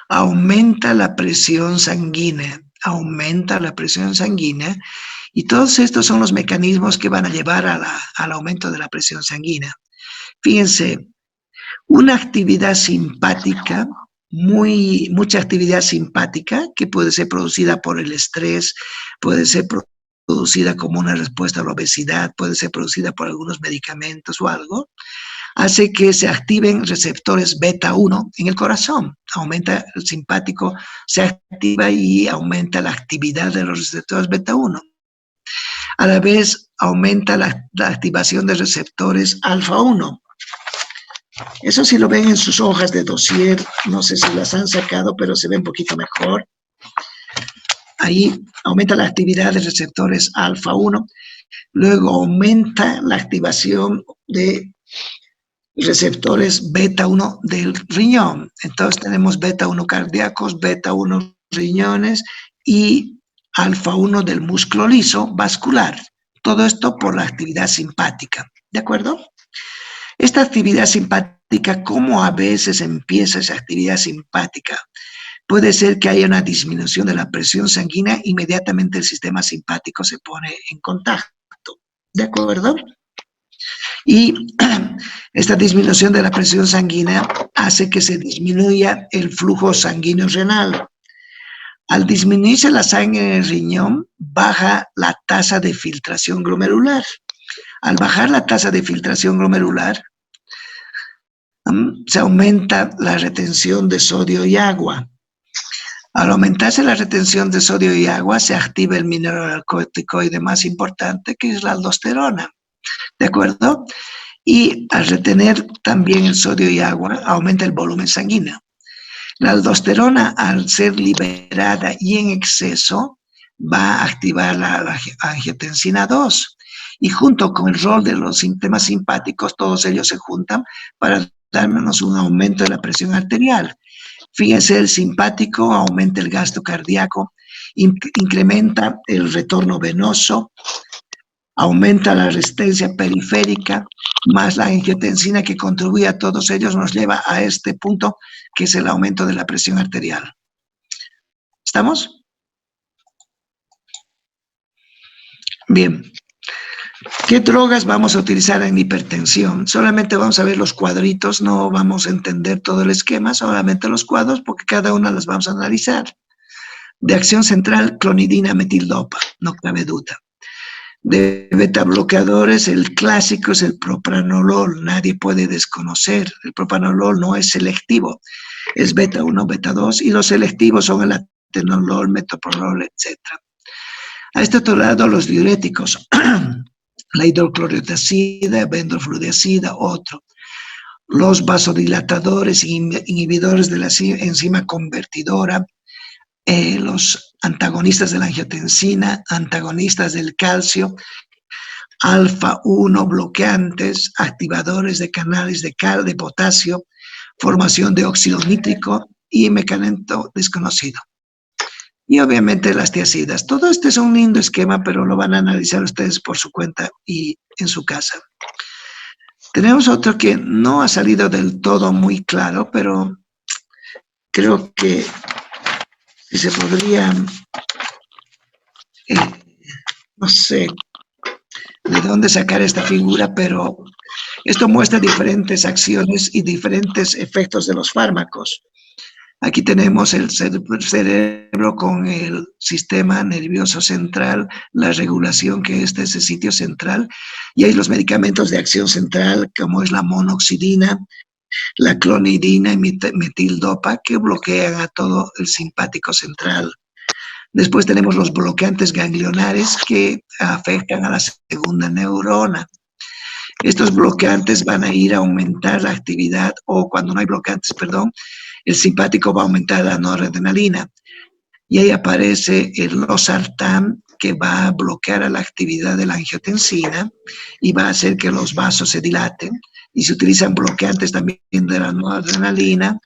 Aumenta la presión sanguínea, aumenta la presión sanguínea, y todos estos son los mecanismos que van a llevar al aumento de la presión sanguínea. Fíjense, una actividad simpática, mucha actividad simpática que puede ser producida por el estrés, puede ser producida como una respuesta a la obesidad, puede ser producida por algunos medicamentos o algo, hace que se activen receptores beta 1 en el corazón. Aumenta el simpático, se activa y aumenta la actividad de los receptores beta 1. A la vez aumenta la activación de receptores alfa 1. Eso sí lo ven en sus hojas de dossier, no sé si las han sacado, pero se ve un poquito mejor. Ahí aumenta la actividad de receptores alfa 1, luego aumenta la activación de receptores beta 1 del riñón. Entonces tenemos beta 1 cardíacos, beta 1 riñones y alfa 1 del músculo liso vascular. Todo esto por la actividad simpática. ¿De acuerdo? Esta actividad simpática, ¿cómo a veces empieza esa actividad simpática? Puede ser que haya una disminución de la presión sanguínea, inmediatamente el sistema simpático se pone en contacto. ¿De acuerdo? Y esta disminución de la presión sanguínea hace que se disminuya el flujo sanguíneo renal. Al disminuirse la sangre en el riñón, baja la tasa de filtración glomerular. Al bajar la tasa de filtración glomerular, se aumenta la retención de sodio y agua. Al aumentarse la retención de sodio y agua, se activa el mineralocorticoide más importante, que es la aldosterona. ¿De acuerdo? Y al retener también el sodio y agua, aumenta el volumen sanguíneo. La aldosterona, al ser liberada y en exceso, va a activar la angiotensina 2. Y junto con el rol de los sistemas simpáticos, todos ellos se juntan para darnos un aumento de la presión arterial. Fíjense, el simpático aumenta el gasto cardíaco, incrementa el retorno venoso, aumenta la resistencia periférica, más la angiotensina que contribuye a todos ellos nos lleva a este punto que es el aumento de la presión arterial. ¿Estamos? Bien. ¿Qué drogas vamos a utilizar en hipertensión? Solamente vamos a ver los cuadritos, no vamos a entender todo el esquema, solamente los cuadros, porque cada una las vamos a analizar. De acción central, clonidina, metildopa, no cabe duda. De beta bloqueadores, el clásico es el propranolol, nadie puede desconocer. El propranolol no es selectivo, es beta 1, beta 2, y los selectivos son el atenolol, metoprolol, etc. A este otro lado, los diuréticos, la hidroclorotiazida, bendrofludiazida, otro. Los vasodilatadores, inhibidores de la enzima convertidora, los antagonistas de la angiotensina, antagonistas del calcio, alfa 1 bloqueantes, activadores de canales de potasio, formación de óxido nítrico y medicamento desconocido. Y obviamente las tiacidas. Todo este es un lindo esquema, pero lo van a analizar ustedes por su cuenta y en su casa. Tenemos otro que no ha salido del todo muy claro, pero creo que se podría, no sé de dónde sacar esta figura, pero esto muestra diferentes acciones y diferentes efectos de los fármacos. Aquí tenemos el cerebro con el sistema nervioso central, la regulación que es de ese sitio central, y hay los medicamentos de acción central, como es la monoxidina, la clonidina y metildopa, que bloquean a todo el simpático central. Después tenemos los bloqueantes ganglionares que afectan a la segunda neurona. Estos bloqueantes van a ir a aumentar la actividad, o cuando no hay bloqueantes, perdón, el simpático va a aumentar la noradrenalina. Y ahí aparece el losartán, que va a bloquear la actividad de la angiotensina y va a hacer que los vasos se dilaten. Y se utilizan bloqueantes también de la noradrenalina,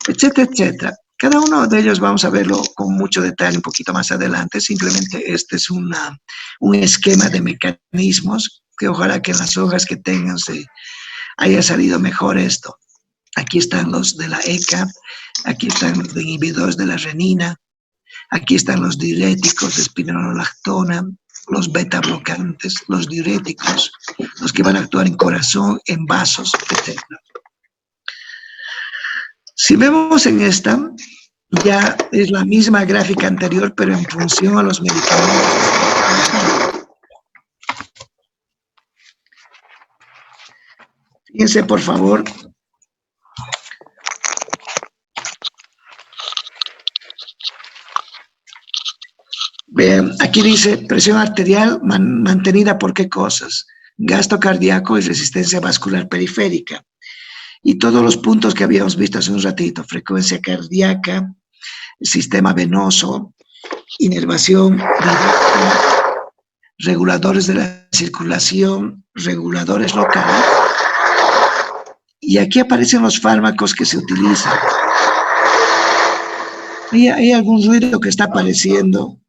etcétera, etcétera. Cada uno de ellos vamos a verlo con mucho detalle un poquito más adelante. Simplemente este es un esquema de mecanismos que ojalá que en las hojas que tengan se haya salido mejor esto. Aquí están los de la ECA, aquí están los inhibidores de la renina, aquí están los diuréticos de espironolactona, los beta bloqueantes, los diuréticos, los que van a actuar en corazón, en vasos, etc. Si vemos en esta, ya es la misma gráfica anterior, pero en función a los medicamentos. Fíjense, por favor. Vean, aquí dice presión arterial mantenida por qué cosas, gasto cardíaco y resistencia vascular periférica. Y todos los puntos que habíamos visto hace un ratito, frecuencia cardíaca, sistema venoso, inervación directa, reguladores de la circulación, reguladores locales. Y aquí aparecen los fármacos que se utilizan. ¿Hay algún ruido que está apareciendo?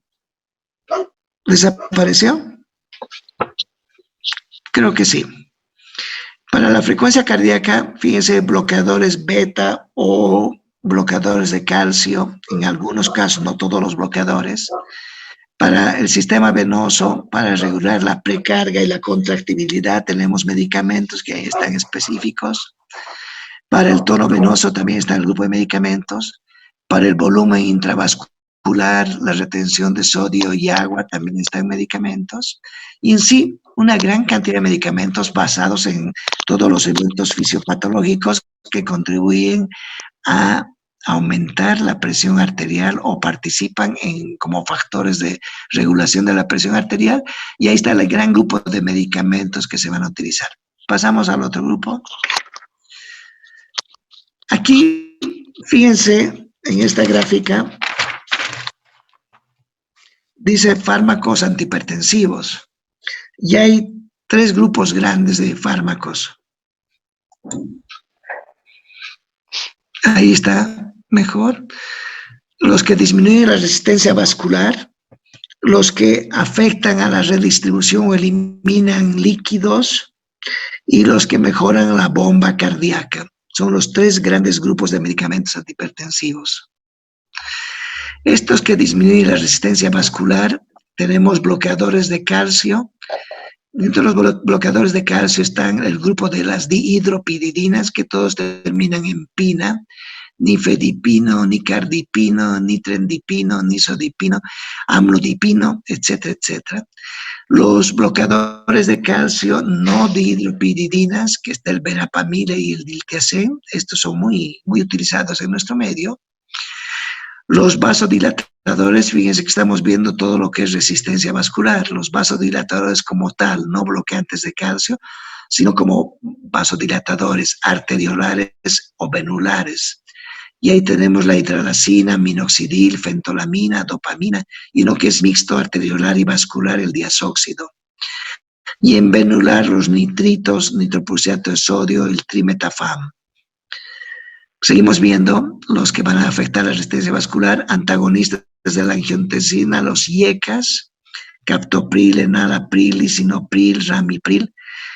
¿Desapareció? Creo que sí. Para la frecuencia cardíaca, fíjense, bloqueadores beta o bloqueadores de calcio, en algunos casos, no todos los bloqueadores. Para el sistema venoso, para regular la precarga y la contractibilidad, tenemos medicamentos que están específicos. Para el tono venoso también está el grupo de medicamentos. Para el volumen intravascular, la retención de sodio y agua también están medicamentos. Y en sí, una gran cantidad de medicamentos basados en todos los eventos fisiopatológicos que contribuyen a aumentar la presión arterial o participan como factores de regulación de la presión arterial. Y ahí está el gran grupo de medicamentos que se van a utilizar. Pasamos al otro grupo. Aquí, fíjense, en esta gráfica, dice fármacos antihipertensivos. Y hay 3 grupos grandes de fármacos. Ahí está mejor. Los que disminuyen la resistencia vascular, los que afectan a la redistribución o eliminan líquidos y los que mejoran la bomba cardíaca. Son los 3 grandes grupos de medicamentos antihipertensivos. Estos que disminuyen la resistencia vascular tenemos bloqueadores de calcio. Entre los bloqueadores de calcio están el grupo de las dihidropiridinas, que todos terminan en pina, nifedipino, nicardipino, nitrendipino, nisodipino, amlodipino, etcétera, etcétera. Los bloqueadores de calcio no dihidropiridinas, que está el verapamil y el diltiazem, estos son muy utilizados en nuestro medio. Los vasodilatadores, fíjense que estamos viendo todo lo que es resistencia vascular. Los vasodilatadores como tal, no bloqueantes de calcio, sino como vasodilatadores arteriolares o venulares. Y ahí tenemos la hidralazina, minoxidil, fentolamina, dopamina, y lo que es mixto arteriolar y vascular, el diazóxido. Y en venular, los nitritos, nitroprusiato de sodio, el trimetafam. Seguimos viendo los que van a afectar la resistencia vascular, antagonistas de la angiotensina, los IECAS, captopril, enalapril, lisinopril, ramipril,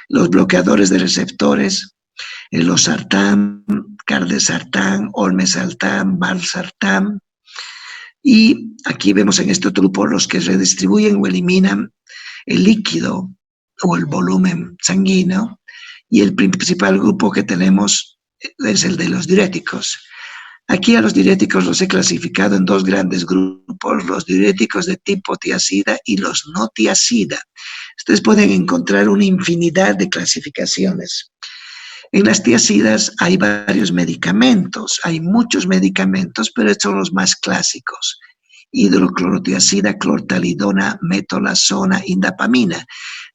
los bloqueadores de receptores, el losartán, cardesartán, olmesartán, valsartán. Y aquí vemos en este otro grupo los que redistribuyen o eliminan el líquido o el volumen sanguíneo. Y el principal grupo que tenemos es el de los diuréticos. Aquí a los diuréticos los he clasificado en dos grandes grupos, los diuréticos de tipo tiazida y los no tiazida. Ustedes pueden encontrar una infinidad de clasificaciones. En las tiazidas hay varios medicamentos, hay muchos medicamentos, pero estos son los más clásicos. Hidroclorotiazida, clortalidona, metolazona, indapamina.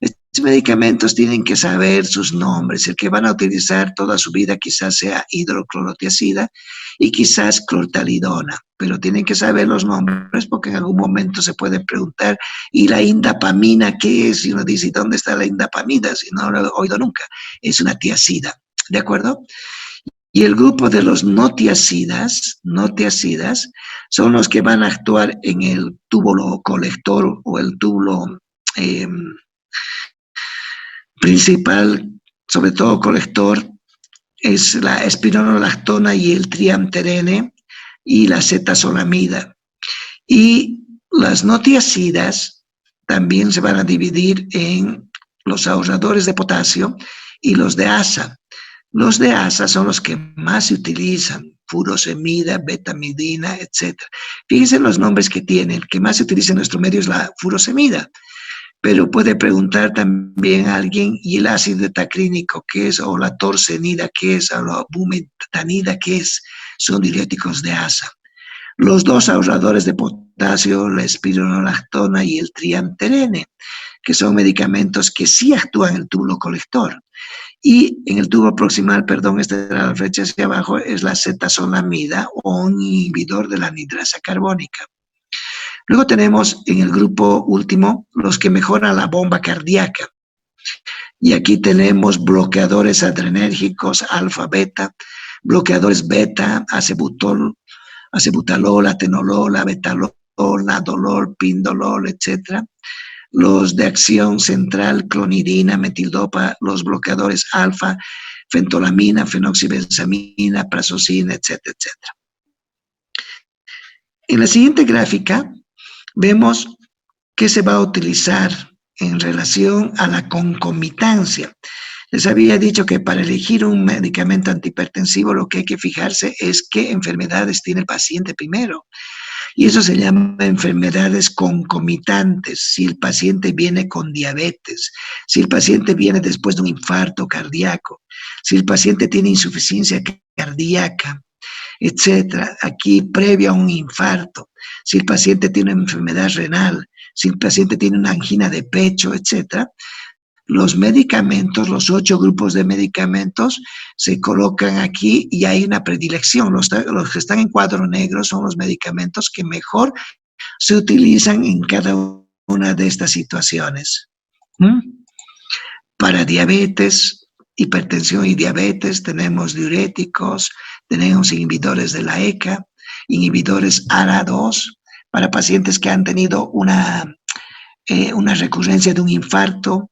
Estos medicamentos tienen que saber sus nombres. El que van a utilizar toda su vida quizás sea hidroclorotiazida y quizás clortalidona, pero tienen que saber los nombres porque en algún momento se puede preguntar, ¿y la indapamina qué es? Y uno dice, ¿dónde está la indapamina? Si no lo he oído nunca. Es una tiazida, ¿de acuerdo? Y el grupo de los no tiazidas son los que van a actuar en el túbulo colector o el túbulo principal, sobre todo colector, es la espironolactona y el triamterene y la cetazolamida. Y las no tiazidas también se van a dividir en los ahorradores de potasio y los de ASA. Los de ASA son los que más se utilizan, furosemida, betamidina, etc. Fíjense los nombres que tienen. El que más se utiliza en nuestro medio es la furosemida. Pero puede preguntar también a alguien, ¿y el ácido tacrínico qué es? O la torcenida qué es? O la bumetanida qué es? Son diuréticos de ASA. Los dos ahorradores de potasio, la espironolactona y el triamterene, que son medicamentos que sí actúan en el túbulo colector. Y en el tubo proximal, perdón, esta era la flecha hacia abajo, es la cetazolamida o un inhibidor de la anhidrasa carbónica. Luego tenemos en el grupo último los que mejoran la bomba cardíaca. Y aquí tenemos bloqueadores adrenérgicos alfa-beta, bloqueadores beta, acebutalol, atenolol, abetalol, nadolol, pindolol, etc. Los de acción central, clonidina, metildopa, los bloqueadores alfa, fentolamina, fenoxibenzamina, prazosina, etcétera, etcétera. En la siguiente gráfica vemos qué se va a utilizar en relación a la concomitancia. Les había dicho que para elegir un medicamento antihipertensivo lo que hay que fijarse es qué enfermedades tiene el paciente primero. Y eso se llama enfermedades concomitantes. Si el paciente viene con diabetes, si el paciente viene después de un infarto cardíaco, si el paciente tiene insuficiencia cardíaca, etcétera, aquí previo a un infarto, si el paciente tiene una enfermedad renal, si el paciente tiene una angina de pecho, etcétera, los medicamentos, los 8 grupos de medicamentos se colocan aquí y hay una predilección. Los que están en cuadro negro son los medicamentos que mejor se utilizan en cada una de estas situaciones. Para diabetes, hipertensión y diabetes tenemos diuréticos, tenemos inhibidores de la ECA, inhibidores ARA2, para pacientes que han tenido una recurrencia de un infarto,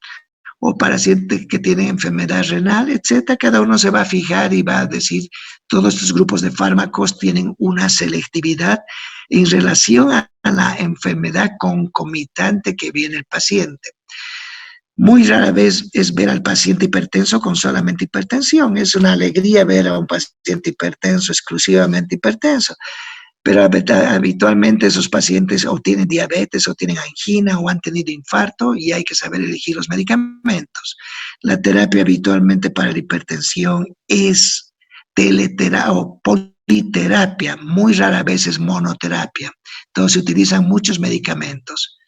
o pacientes que tienen enfermedad renal, etcétera. Cada uno se va a fijar y va a decir todos estos grupos de fármacos tienen una selectividad en relación a la enfermedad concomitante que viene el paciente. Muy rara vez es ver al paciente hipertenso con solamente hipertensión. Es una alegría ver a un paciente hipertenso, exclusivamente hipertenso. Pero habitualmente esos pacientes o tienen diabetes o tienen angina o han tenido infarto y hay que saber elegir los medicamentos. La terapia habitualmente para la hipertensión es teleterapia o politerapia, muy rara vez es monoterapia. Entonces se utilizan muchos medicamentos.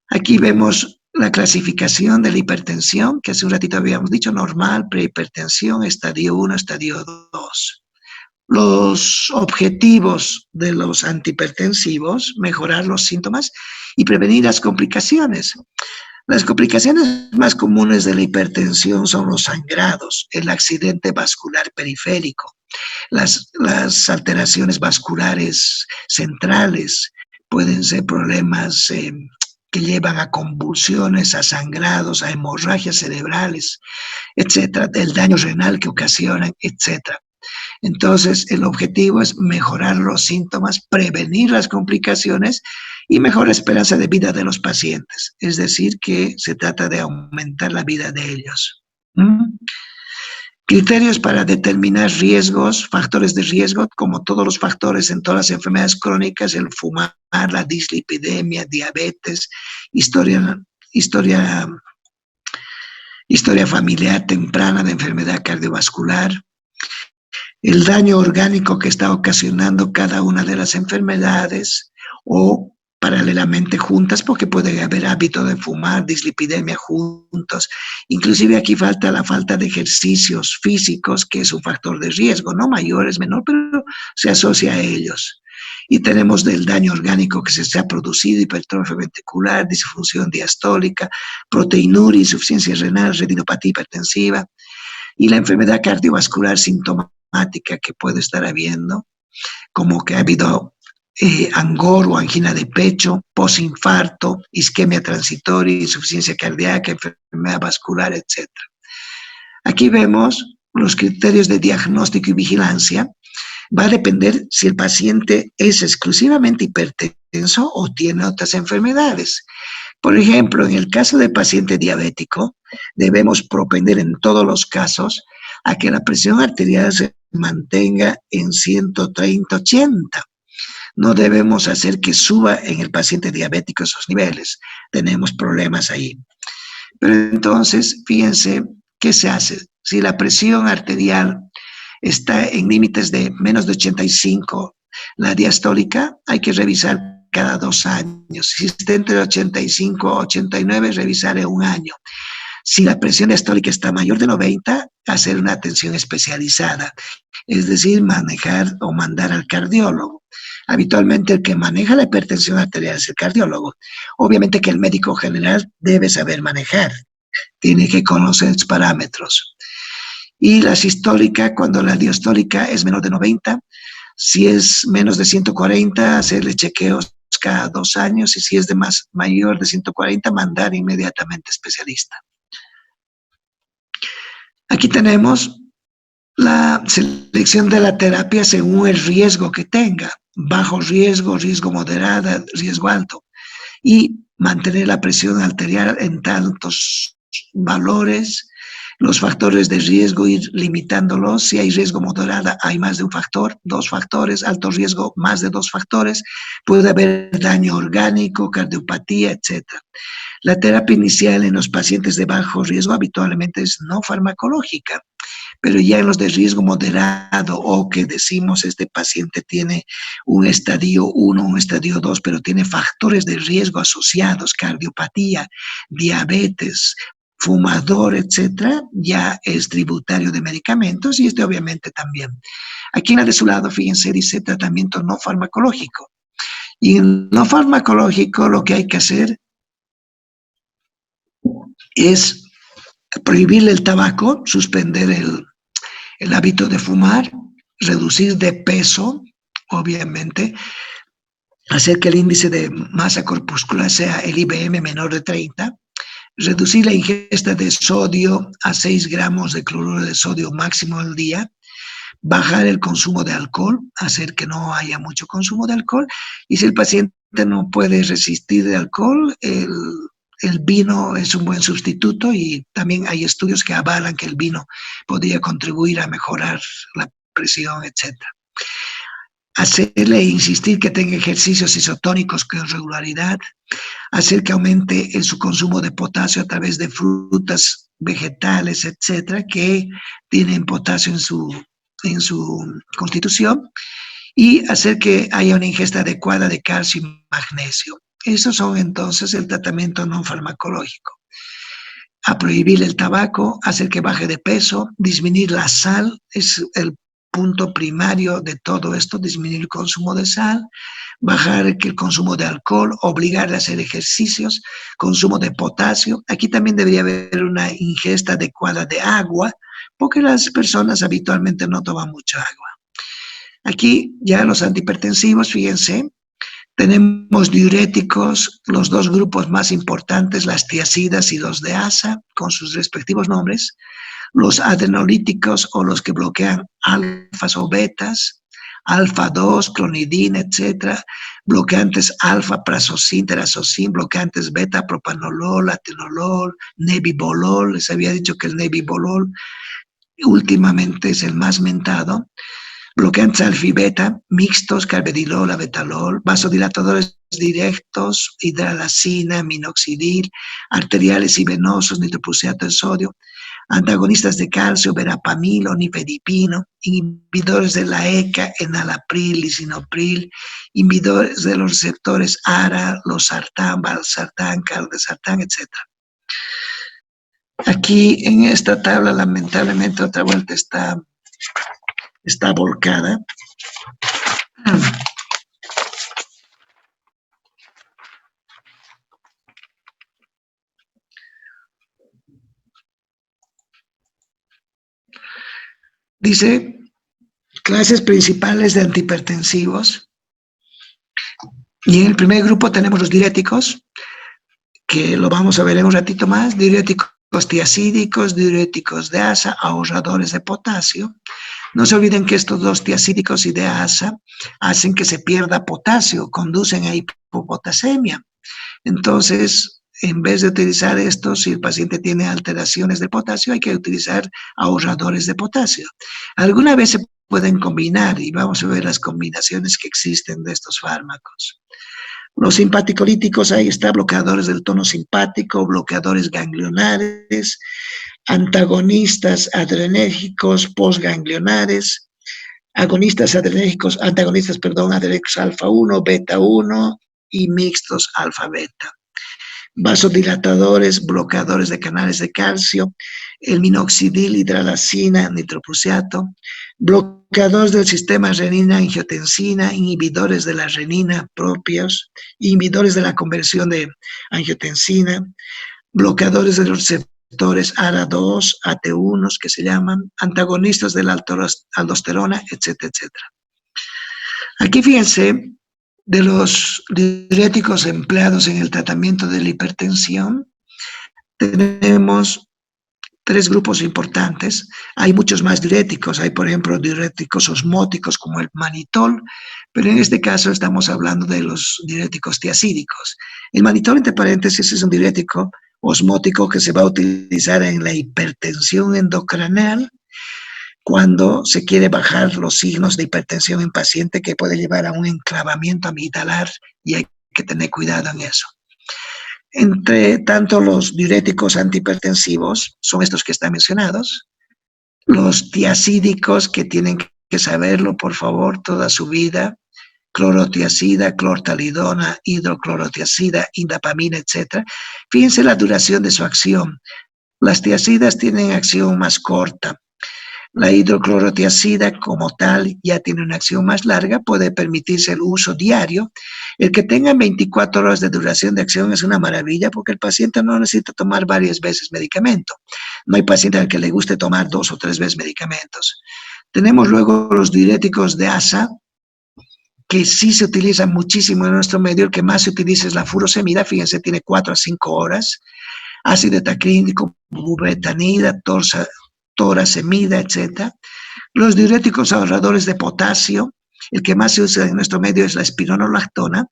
Aquí vemos la clasificación de la hipertensión, que hace un ratito habíamos dicho, normal, prehipertensión, estadio 1, estadio 2. Los objetivos de los antihipertensivos, mejorar los síntomas y prevenir las complicaciones. Las complicaciones más comunes de la hipertensión son los sangrados, el accidente vascular periférico, las alteraciones vasculares centrales, pueden ser problemas que llevan a convulsiones, a sangrados, a hemorragias cerebrales, etcétera, el daño renal que ocasionan, etcétera. Entonces, el objetivo es mejorar los síntomas, prevenir las complicaciones y mejorar la esperanza de vida de los pacientes. Es decir, que se trata de aumentar la vida de ellos. Criterios para determinar riesgos, factores de riesgo, como todos los factores en todas las enfermedades crónicas, el fumar, la dislipidemia, diabetes, historia familiar temprana de enfermedad cardiovascular, el daño orgánico que está ocasionando cada una de las enfermedades o paralelamente juntas, porque puede haber hábito de fumar, dislipidemia juntos. Inclusive aquí falta la falta de ejercicios físicos, que es un factor de riesgo, no mayor, es menor, pero se asocia a ellos. Y tenemos del daño orgánico que se ha producido, hipertrofia ventricular, disfunción diastólica, proteinuria, insuficiencia renal, retinopatía hipertensiva, y la enfermedad cardiovascular sintomática que puede estar habiendo, como que ha habido angor o angina de pecho, posinfarto, isquemia transitoria, insuficiencia cardíaca, enfermedad vascular, etc. Aquí vemos los criterios de diagnóstico y vigilancia. Va a depender si el paciente es exclusivamente hipertenso o tiene otras enfermedades. Por ejemplo, en el caso del paciente diabético, debemos propender en todos los casos a que la presión arterial se mantenga en 130/80. No debemos hacer que suba en el paciente diabético esos niveles. Tenemos problemas ahí. Pero entonces, fíjense, ¿qué se hace? Si la presión arterial está en límites de menos de 85, la diastólica hay que revisar cada 2 años. Si está entre 85 y 89, revisar en 1 año. Si la presión diastólica está mayor de 90, hacer una atención especializada, es decir, manejar o mandar al cardiólogo. Habitualmente el que maneja la hipertensión arterial es el cardiólogo. Obviamente que el médico general debe saber manejar, tiene que conocer los parámetros. Y la sistólica, cuando la diastólica es menor de 90, si es menos de 140, hacerle chequeos cada 2 años, y si es mayor de 140, mandar inmediatamente especialista. Aquí tenemos la selección de la terapia según el riesgo que tenga, bajo riesgo, riesgo moderado, riesgo alto, y mantener la presión arterial en tantos valores, los factores de riesgo, ir limitándolos. Si hay riesgo moderada, hay más de un factor, 2 factores, alto riesgo, más de 2 factores, puede haber daño orgánico, cardiopatía, etc. La terapia inicial en los pacientes de bajo riesgo habitualmente es no farmacológica, pero ya en los de riesgo moderado, o que decimos este paciente tiene un estadio 1, un estadio 2, pero tiene factores de riesgo asociados, cardiopatía, diabetes, fumador, etcétera, ya es tributario de medicamentos, y este obviamente también. Aquí en la de su lado, fíjense, dice tratamiento no farmacológico. Y en no farmacológico lo que hay que hacer es prohibirle el tabaco, suspender el hábito de fumar, reducir de peso, obviamente, hacer que el índice de masa corpuscular sea el IBM menor de 30, reducir la ingesta de sodio a 6 gramos de cloruro de sodio máximo al día, bajar el consumo de alcohol, hacer que no haya mucho consumo de alcohol, y si el paciente no puede resistir el alcohol, el vino es un buen sustituto, y también hay estudios que avalan que el vino podría contribuir a mejorar la presión, etc. Hacerle insistir que tenga ejercicios isotónicos con regularidad, hacer que aumente su consumo de potasio a través de frutas, vegetales, etcétera, que tienen potasio en su constitución, y hacer que haya una ingesta adecuada de calcio y magnesio. Esos son entonces el tratamiento no farmacológico. A prohibir el tabaco, hacer que baje de peso, disminuir la sal, es el punto primario de todo esto, disminuir el consumo de sal, bajar el consumo de alcohol, obligarle a hacer ejercicios, consumo de potasio. Aquí también debería haber una ingesta adecuada de agua, porque las personas habitualmente no toman mucha agua. Aquí ya los antihipertensivos, fíjense, tenemos diuréticos, los dos grupos más importantes, las tiazidas y los de ASA, con sus respectivos nombres, los adrenolíticos o los que bloquean alfas o betas, alfa-2, clonidina, etcétera, bloqueantes alfa, prazosina, terazocin, bloqueantes beta, propanolol, atenolol, nebivolol. Les había dicho que el nebivolol últimamente es el más mentado. Bloqueantes alfa y beta, mixtos, carvedilol, abetalol, vasodilatadores directos, hidralacina, minoxidil, arteriales y venosos, nitroprusiato de sodio, antagonistas de calcio, verapamil, nifedipino, inhibidores de la ECA, enalapril, lisinopril, inhibidores de los receptores ARA, los sartán, valsartán, caldesartán, etc. Aquí en esta tabla, lamentablemente, otra vuelta está volcada. Dice, clases principales de antihipertensivos. Y en el primer grupo tenemos los diuréticos, que lo vamos a ver en un ratito más, diuréticos tiacídicos, diuréticos de ASA, ahorradores de potasio. No se olviden que estos dos tiacídicos y de ASA hacen que se pierda potasio, conducen a hipopotasemia. Entonces, en vez de utilizar estos, si el paciente tiene alteraciones de potasio, hay que utilizar ahorradores de potasio. Alguna vez se pueden combinar, y vamos a ver las combinaciones que existen de estos fármacos. Los simpaticolíticos, ahí está, bloqueadores del tono simpático, bloqueadores ganglionares, antagonistas adrenérgicos postganglionares, antagonistas adrenérgicos alfa 1, beta 1 y mixtos alfa-beta. Vasodilatadores, bloqueadores de canales de calcio, el minoxidil, hidralacina, nitroprusiato, bloqueadores del sistema renina-angiotensina, inhibidores de la renina propios, inhibidores de la conversión de angiotensina, bloqueadores de los receptores ARA2, AT1 que se llaman, antagonistas de la aldosterona, etcétera, etcétera. Aquí fíjense, de los diuréticos empleados en el tratamiento de la hipertensión, tenemos tres grupos importantes. Hay muchos más diuréticos. Hay, por ejemplo, diuréticos osmóticos como el manitol, pero en este caso estamos hablando de los diuréticos tiacídicos. El manitol, entre paréntesis, es un diurético osmótico que se va a utilizar en la hipertensión endocraneal cuando se quiere bajar los signos de hipertensión en paciente, que puede llevar a un enclavamiento amigdalar, y hay que tener cuidado en eso. Entre tanto, los diuréticos antihipertensivos son estos que están mencionados. Los tiacídicos, que tienen que saberlo, por favor, toda su vida: clorotiazida, clortalidona, hidroclorotiazida, indapamina, etc. Fíjense la duración de su acción. Las tiazidas tienen acción más corta. La hidroclorotiazida como tal ya tiene una acción más larga, puede permitirse el uso diario. El que tenga 24 horas de duración de acción es una maravilla, porque el paciente no necesita tomar varias veces medicamento. No hay paciente al que le guste tomar 2 o 3 veces medicamentos. Tenemos luego los diuréticos de ASA, que sí se utilizan muchísimo en nuestro medio. El que más se utiliza es la furosemida, fíjense, tiene 4 a 5 horas. Ácido etaclínico, bupretanida, torasemida, etc. Los diuréticos ahorradores de potasio, el que más se usa en nuestro medio es la espironolactona,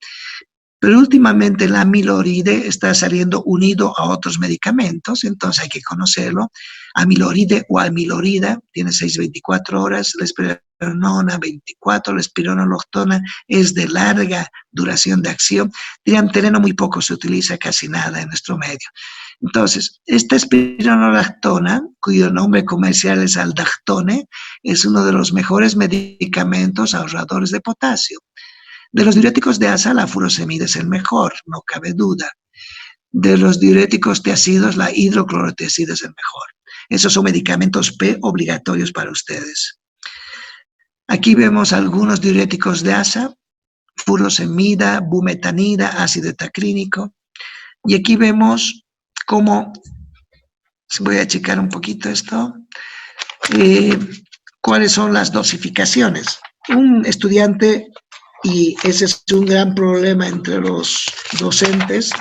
pero últimamente la amiloride está saliendo unido a otros medicamentos, entonces hay que conocerlo. Amiloride o amilorida tiene 6-24 horas, la espironona 24, la espironolactona es de larga duración de acción. Triamtereno muy poco se utiliza, casi nada en nuestro medio. Entonces, esta espironolactona, cuyo nombre comercial es Aldactone, es uno de los mejores medicamentos ahorradores de potasio. De los diuréticos de asa, la furosemida es el mejor, no cabe duda. De los diuréticos tiacidos, la hidroclorotiazida es el mejor. Esos son medicamentos P obligatorios para ustedes. Aquí vemos algunos diuréticos de asa, furosemida, bumetanida, ácido etacrínico. Y aquí vemos cómo, voy a checar un poquito esto, cuáles son las dosificaciones. Un estudiante, y ese es un gran problema entre los docentes,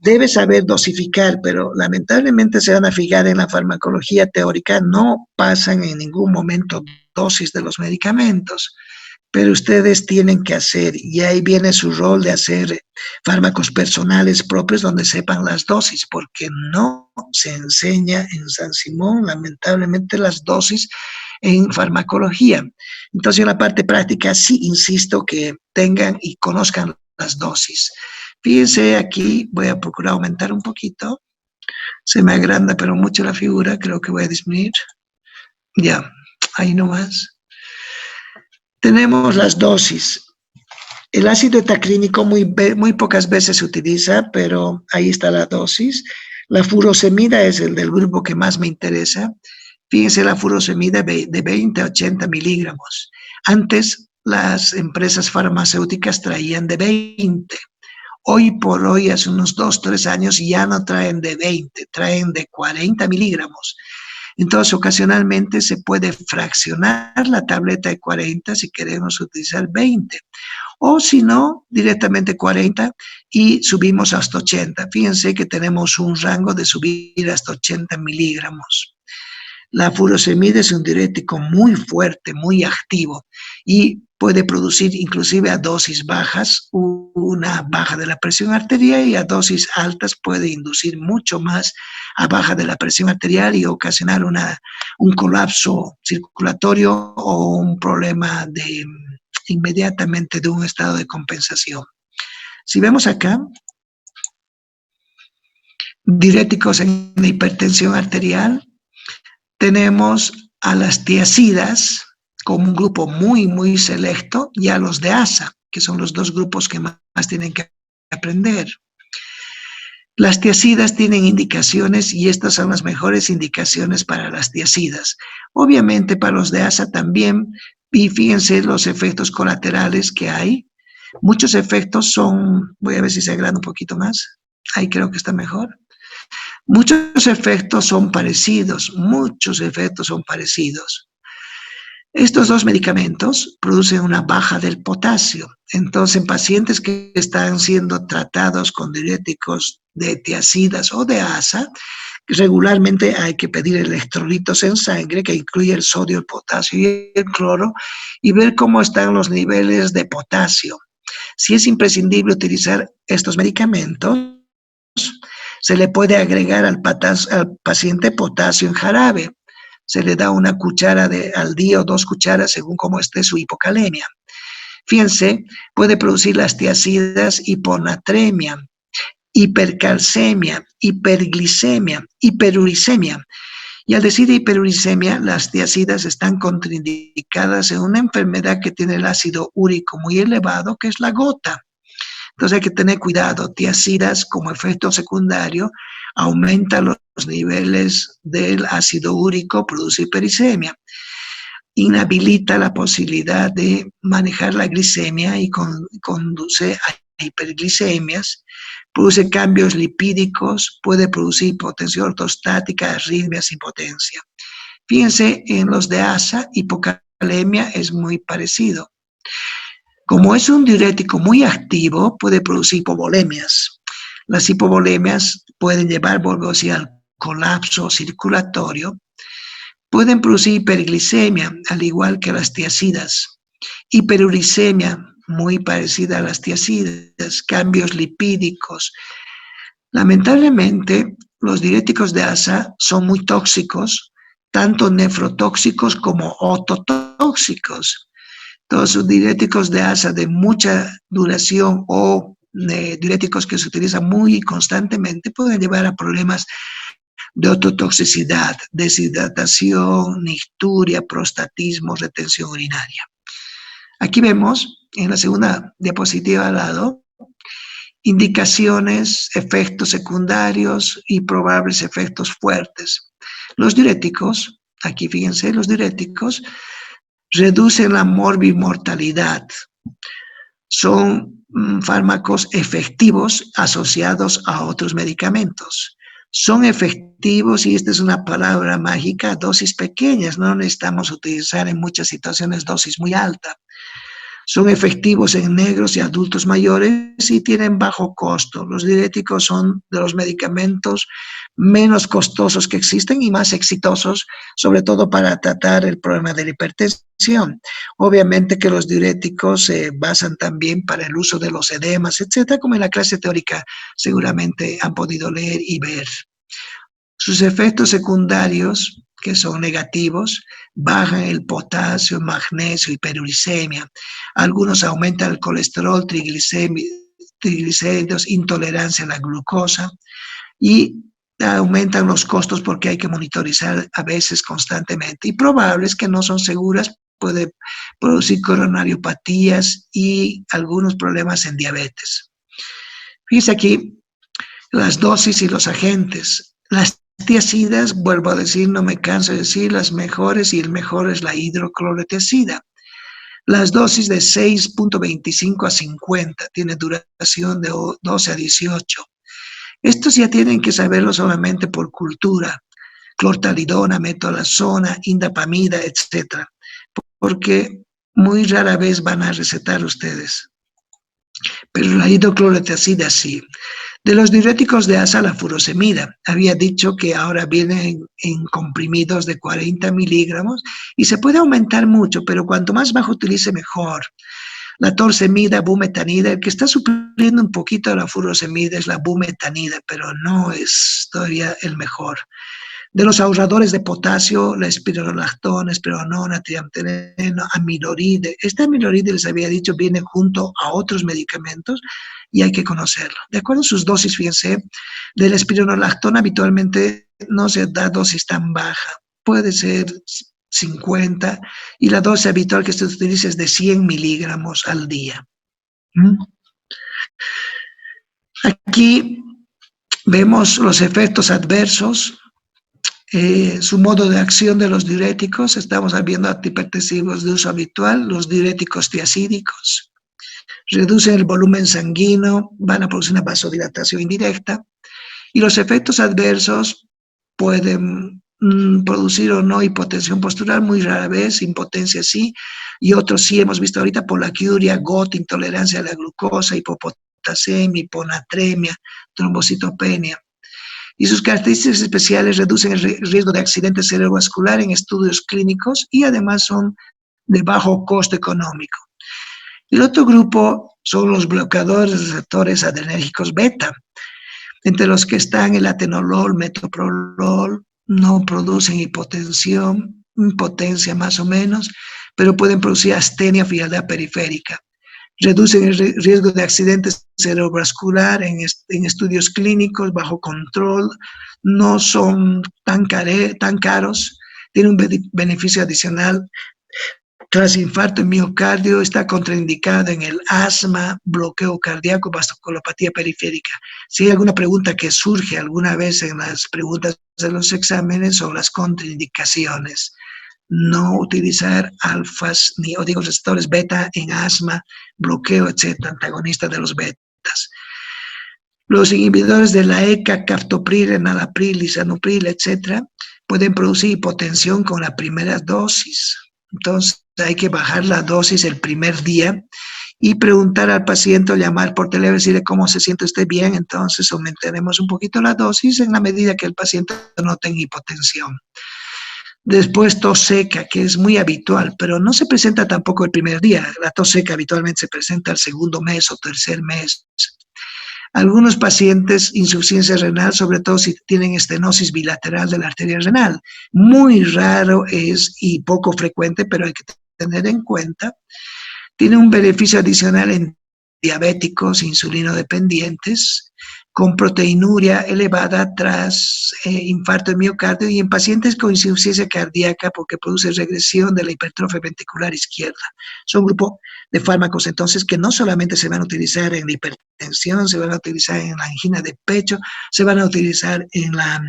debe saber dosificar, pero lamentablemente se van a fijar en la farmacología teórica, no pasan en ningún momento dosis de los medicamentos, pero ustedes tienen que hacer, y ahí viene su rol de hacer fármacos personales propios donde sepan las dosis, porque no se enseña en San Simón, lamentablemente, las dosis en farmacología. Entonces, en la parte práctica sí insisto que tengan y conozcan las dosis. Fíjense aquí, voy a procurar aumentar un poquito. Se me agranda pero mucho la figura, creo que voy a disminuir. Ya, ahí nomás. Tenemos las dosis. El ácido etacrínico muy pocas veces se utiliza, pero ahí está la dosis. La furosemida es el del grupo que más me interesa. Fíjense, la furosemida de 20 a 80 miligramos. Antes las empresas farmacéuticas traían de 20. Hoy por hoy, hace unos 2, 3 años, ya no traen de 20, traen de 40 miligramos. Entonces, ocasionalmente se puede fraccionar la tableta de 40 si queremos utilizar 20. O si no, directamente 40 y subimos hasta 80. Fíjense que tenemos un rango de subir hasta 80 miligramos. La furosemida es un diurético muy fuerte, muy activo y puede producir inclusive a dosis bajas una baja de la presión arterial, y a dosis altas puede inducir mucho más a baja de la presión arterial y ocasionar un colapso circulatorio o un problema inmediatamente de un estado de compensación. Si vemos acá, diuréticos en la hipertensión arterial, tenemos a las tiacidas como un grupo muy selecto, y a los de asa, que son los dos grupos que más tienen que aprender. Las tiacidas tienen indicaciones y estas son las mejores indicaciones para las tiacidas. Obviamente para los de asa también, y fíjense los efectos colaterales que hay. Muchos efectos son, voy a ver si se agranda un poquito más, ahí creo que está mejor. Muchos efectos son parecidos, muchos efectos son parecidos. Estos dos medicamentos producen una baja del potasio. Entonces, en pacientes que están siendo tratados con diuréticos de tiacidas o de asa, regularmente hay que pedir electrolitos en sangre que incluye el sodio, el potasio y el cloro, y ver cómo están los niveles de potasio. Si es imprescindible utilizar estos medicamentos, se le puede agregar al paciente potasio en jarabe. Se le da una cuchara al día o 2 cucharas según cómo esté su hipocalemia. Fíjense, puede producir las tiacidas hiponatremia, hipercalcemia, hiperglicemia, hiperuricemia. Y al decir hiperuricemia, las tiacidas están contraindicadas en una enfermedad que tiene el ácido úrico muy elevado, que es la gota. Entonces hay que tener cuidado. Tiacidas como efecto secundario aumenta los niveles del ácido úrico, produce hipericemia, inhabilita la posibilidad de manejar la glicemia y conduce a hiperglicemias, produce cambios lipídicos, puede producir hipotensión ortostática, arritmias, impotencia. Fíjense, en los de asa, hipocalemia es muy parecido. Como es un diurético muy activo, puede producir hipovolemias. Las hipovolemias pueden llevar al colapso circulatorio, Pueden producir hiperglicemia, al igual que las tiazidas. Hiperuricemia, muy parecida a las tiazidas, cambios lipídicos. Lamentablemente, los diuréticos de asa son muy tóxicos, tanto nefrotóxicos como ototóxicos. Todos los diuréticos de asa de mucha duración o diuréticos que se utilizan muy constantemente pueden llevar a problemas de ototoxicidad, deshidratación, nicturia, prostatismo, retención urinaria. Aquí vemos en la segunda diapositiva al lado indicaciones, efectos secundarios y probables efectos fuertes. Los diuréticos, aquí fíjense, los diuréticos reducen la morbimortalidad. Son fármacos efectivos asociados a otros medicamentos. Son efectivos, y esta es una palabra mágica, dosis pequeñas, no necesitamos utilizar en muchas situaciones dosis muy altas. Son efectivos en negros y adultos mayores y tienen bajo costo. Los diuréticos son de los medicamentos menos costosos que existen y más exitosos, sobre todo para tratar el problema de la hipertensión. Obviamente que los diuréticos se basan también para el uso de los edemas, etcétera, como en la clase teórica seguramente han podido leer y ver. Sus efectos secundarios, que son negativos, bajan el potasio, magnesio, hiperuricemia. Algunos aumentan el colesterol, triglicéridos, intolerancia a la glucosa y aumentan los costos porque hay que monitorizar a veces constantemente. Y probables que no son seguras, puede producir coronariopatías y algunos problemas en diabetes. Fíjense aquí las dosis y los agentes. Las tiazidas, vuelvo a decir, no me canso de decir, las mejores y el mejor es la hidroclorotiazida. Las dosis de 6.25 a 50, tiene duración de 12 a 18. Estos ya tienen que saberlo solamente por cultura, clortalidona, metolazona, indapamida, etc. Porque muy rara vez van a recetar ustedes. Pero la hidroclorotiazida sí. De los diuréticos de asa, la furosemida. Había dicho que ahora vienen en comprimidos de 40 miligramos y se puede aumentar mucho, pero cuanto más bajo utilice, mejor. La torsemida, bumetanida, el que está supliendo un poquito a la furosemida es la bumetanida, pero no es todavía el mejor. De los ahorradores de potasio, la espironolactona, espironona, triamtereno, amiloride. Este amiloride, les había dicho, viene junto a otros medicamentos y hay que conocerlo. De acuerdo a sus dosis, fíjense, de la espironolactona habitualmente no se da dosis tan baja. Puede ser 50 y la dosis habitual que se utiliza es de 100 miligramos al día. Aquí vemos los efectos adversos. Su modo de acción de los diuréticos, estamos viendo antihipertensivos de uso habitual, los diuréticos tiazídicos, reducen el volumen sanguíneo, van a producir una vasodilatación indirecta, y los efectos adversos pueden producir o no hipotensión postural, muy rara vez, impotencia sí, y otros sí hemos visto ahorita, polaquiuria, gota, intolerancia a la glucosa, hipopotasemia, hiponatremia, trombocitopenia. Y sus características especiales reducen el riesgo de accidente cerebrovascular en estudios clínicos y además son de bajo costo económico. El otro grupo son los bloqueadores de receptores adrenérgicos beta, entre los que están el atenolol, metoprolol, no producen hipotensión, impotencia más o menos, pero pueden producir astenia, frialdad periférica. Reducen el riesgo de accidente cerebrovascular en estudios clínicos bajo control, no son tan caros, tienen un beneficio adicional tras infarto en miocardio, está contraindicado en el asma, bloqueo cardíaco, vasculopatía periférica. Si hay alguna pregunta que surge alguna vez en las preguntas de los exámenes sobre las contraindicaciones, no utilizar alfas ni receptores beta en asma, bloqueo, etcétera, antagonistas de los betas. Los inhibidores de la ECA, captopril, enalapril, lisinopril, etcétera, pueden producir hipotensión con la primera dosis. Entonces hay que bajar la dosis el primer día y preguntar al paciente o llamar por teléfono y decirle cómo se siente usted bien. Entonces aumentaremos un poquito la dosis en la medida que el paciente no tenga hipotensión. Después tos seca, que es muy habitual, pero no se presenta tampoco el primer día. La tos seca habitualmente se presenta el segundo mes o tercer mes. Algunos pacientes, insuficiencia renal, sobre todo si tienen estenosis bilateral de la arteria renal. Muy raro es y poco frecuente, pero hay que tener en cuenta. Tiene un beneficio adicional en diabéticos, insulino dependientes, con proteinuria elevada tras infarto de miocardio y en pacientes con insuficiencia cardíaca porque produce regresión de la hipertrofia ventricular izquierda. Son un grupo de fármacos entonces que no solamente se van a utilizar en la hipertensión, se van a utilizar en la angina de pecho, se van a utilizar en la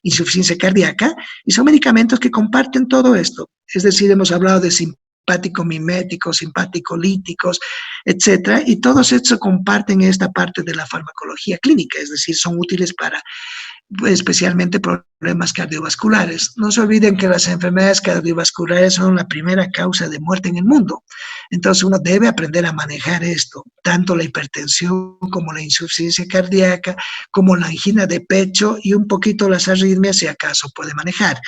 insuficiencia cardíaca y son medicamentos que comparten todo esto. Es decir, hemos hablado de simpático miméticos, simpático líticos, etcétera, y todos estos comparten esta parte de la farmacología clínica, es decir, son útiles para especialmente problemas cardiovasculares. No se olviden que las enfermedades cardiovasculares son la primera causa de muerte en el mundo. Entonces uno debe aprender a manejar esto, tanto la hipertensión como la insuficiencia cardíaca, como la angina de pecho y un poquito las arritmias si acaso puede manejar.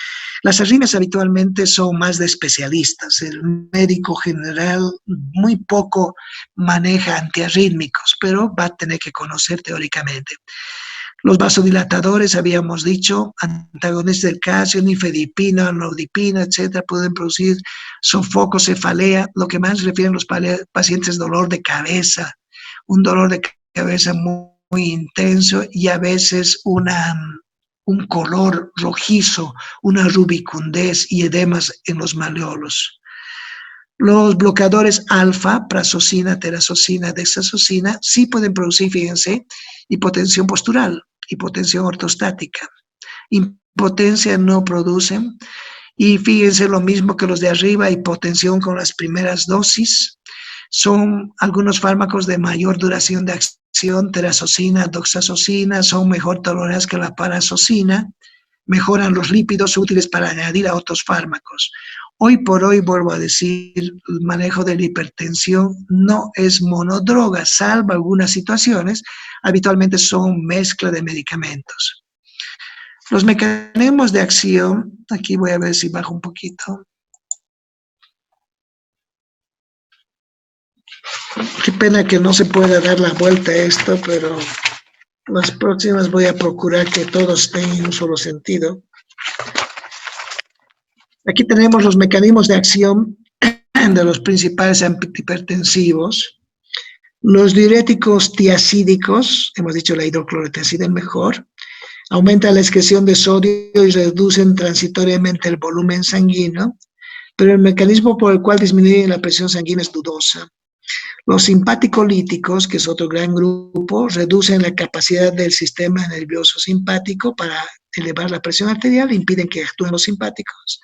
Las arritmias habitualmente son más de especialistas. El médico general muy poco maneja antiarrítmicos, pero va a tener que conocer teóricamente. Los vasodilatadores, habíamos dicho, antagonistas del calcio, nifedipina, nordipina, etcétera, pueden producir sofocos, cefalea. Lo que más refieren los pacientes es dolor de cabeza, un dolor de cabeza muy, muy intenso y a veces un color rojizo, una rubicundez y edemas en los maleolos. Los bloqueadores alfa, prazosina, terazosina, dexazosina, sí pueden producir, fíjense, hipotensión postural, hipotensión ortostática. Impotencia no producen. Y fíjense lo mismo que los de arriba, hipotensión con las primeras dosis. Son algunos fármacos de mayor duración de acción, terazosina, doxazosina, son mejor toleradas que la parazosina, mejoran los lípidos útiles para añadir a otros fármacos. Hoy por hoy, vuelvo a decir, el manejo de la hipertensión no es monodroga, salvo algunas situaciones, habitualmente son mezcla de medicamentos. Los mecanismos de acción, aquí voy a ver si bajo un poquito. Qué pena que no se pueda dar la vuelta a esto, pero las próximas voy a procurar que todos estén en un solo sentido. Aquí tenemos los mecanismos de acción de los principales antihipertensivos. Los diuréticos tiacídicos, hemos dicho la hidroclorotiazida es mejor, aumentan la excreción de sodio y reducen transitoriamente el volumen sanguíneo, pero el mecanismo por el cual disminuyen la presión sanguínea es dudosa. Los simpaticolíticos, que es otro gran grupo, reducen la capacidad del sistema nervioso simpático para elevar la presión arterial e impiden que actúen los simpáticos.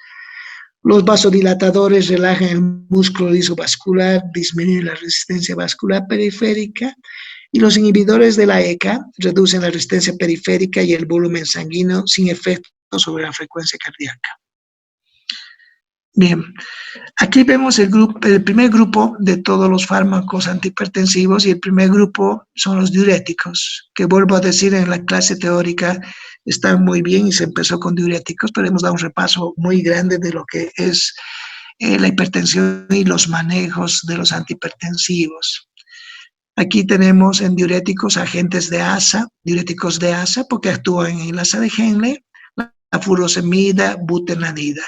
Los vasodilatadores relajan el músculo liso vascular, disminuyen la resistencia vascular periférica y los inhibidores de la ECA reducen la resistencia periférica y el volumen sanguíneo sin efecto sobre la frecuencia cardíaca. Bien, aquí vemos el primer grupo de todos los fármacos antihipertensivos y el primer grupo son los diuréticos, que vuelvo a decir en la clase teórica están muy bien y se empezó con diuréticos, pero hemos dado un repaso muy grande de lo que es la hipertensión y los manejos de los antihipertensivos. Aquí tenemos en diuréticos agentes de ASA, diuréticos de ASA porque actúan en la asa de Henle, la furosemida, butenanida.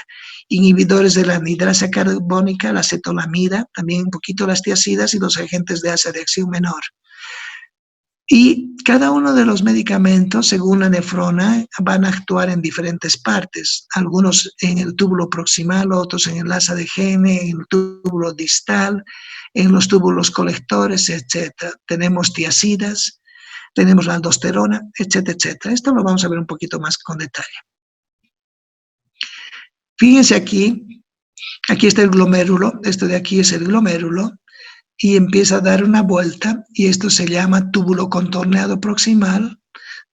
Inhibidores de la anhidrasa carbónica, la acetolamida, también un poquito las tiacidas y los agentes de asa de acción menor. Y cada uno de los medicamentos, según la nefrona, van a actuar en diferentes partes. Algunos en el túbulo proximal, otros en el asa de Henle, en el túbulo distal, en los túbulos colectores, etc. Tenemos tiacidas, tenemos la aldosterona, etcétera, etcétera. Esto lo vamos a ver un poquito más con detalle. Fíjense aquí está el glomérulo, esto de aquí es el glomérulo, y empieza a dar una vuelta, y esto se llama túbulo contorneado proximal,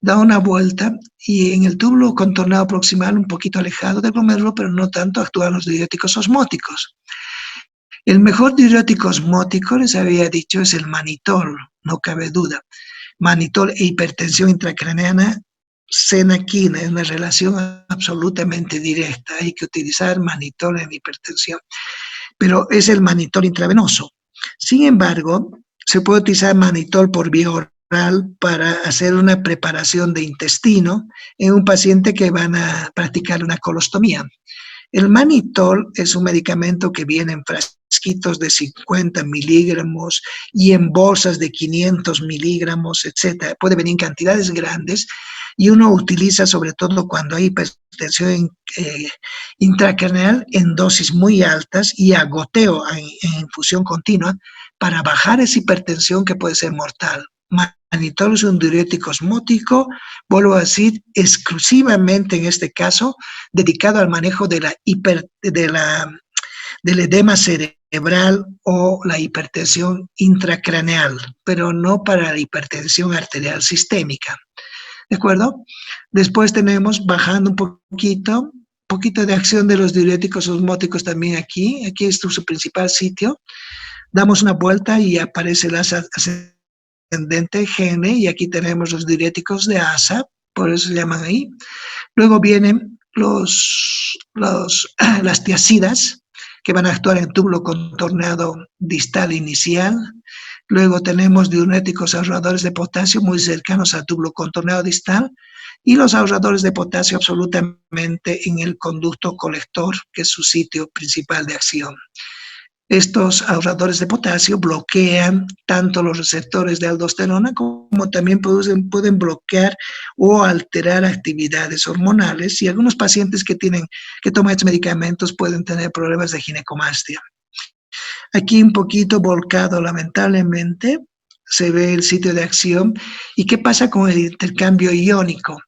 da una vuelta, y en el túbulo contorneado proximal, un poquito alejado del glomérulo, pero no tanto, actúan los diuréticos osmóticos. El mejor diurético osmótico, les había dicho, es el manitol, no cabe duda. Manitol e hipertensión intracraneana senaquina, es una relación absolutamente directa. Hay que utilizar mannitol en hipertensión, pero es el mannitol intravenoso. Sin embargo, se puede utilizar mannitol por vía oral para hacer una preparación de intestino en un paciente que van a practicar una colostomía. El mannitol es un medicamento que viene en frasquitos de 50 miligramos y en bolsas de 500 miligramos, etc. Puede venir en cantidades grandes y uno utiliza sobre todo cuando hay hipertensión intracraneal en dosis muy altas y a goteo en infusión continua para bajar esa hipertensión que puede ser mortal. Mannitol es un diurético osmótico, vuelvo a decir, exclusivamente en este caso, dedicado al manejo del edema cerebral o la hipertensión intracraneal, pero no para la hipertensión arterial sistémica. ¿De acuerdo? Después tenemos, bajando un poquito de acción de los diuréticos osmóticos también aquí. Aquí es su principal sitio. Damos una vuelta y aparece el asa ascendente GN, y aquí tenemos los diuréticos de asa, por eso se llaman ahí. Luego vienen las tiazidas, que van a actuar en túbulo contorneado distal inicial. Luego tenemos diuréticos ahorradores de potasio muy cercanos al túbulo contorneado distal, y los ahorradores de potasio absolutamente en el conducto colector, que es su sitio principal de acción. Estos ahorradores de potasio bloquean tanto los receptores de aldosterona como también pueden bloquear o alterar actividades hormonales, y algunos pacientes que toman estos medicamentos pueden tener problemas de ginecomastia. Aquí un poquito volcado, lamentablemente, se ve el sitio de acción. ¿Y qué pasa con el intercambio iónico?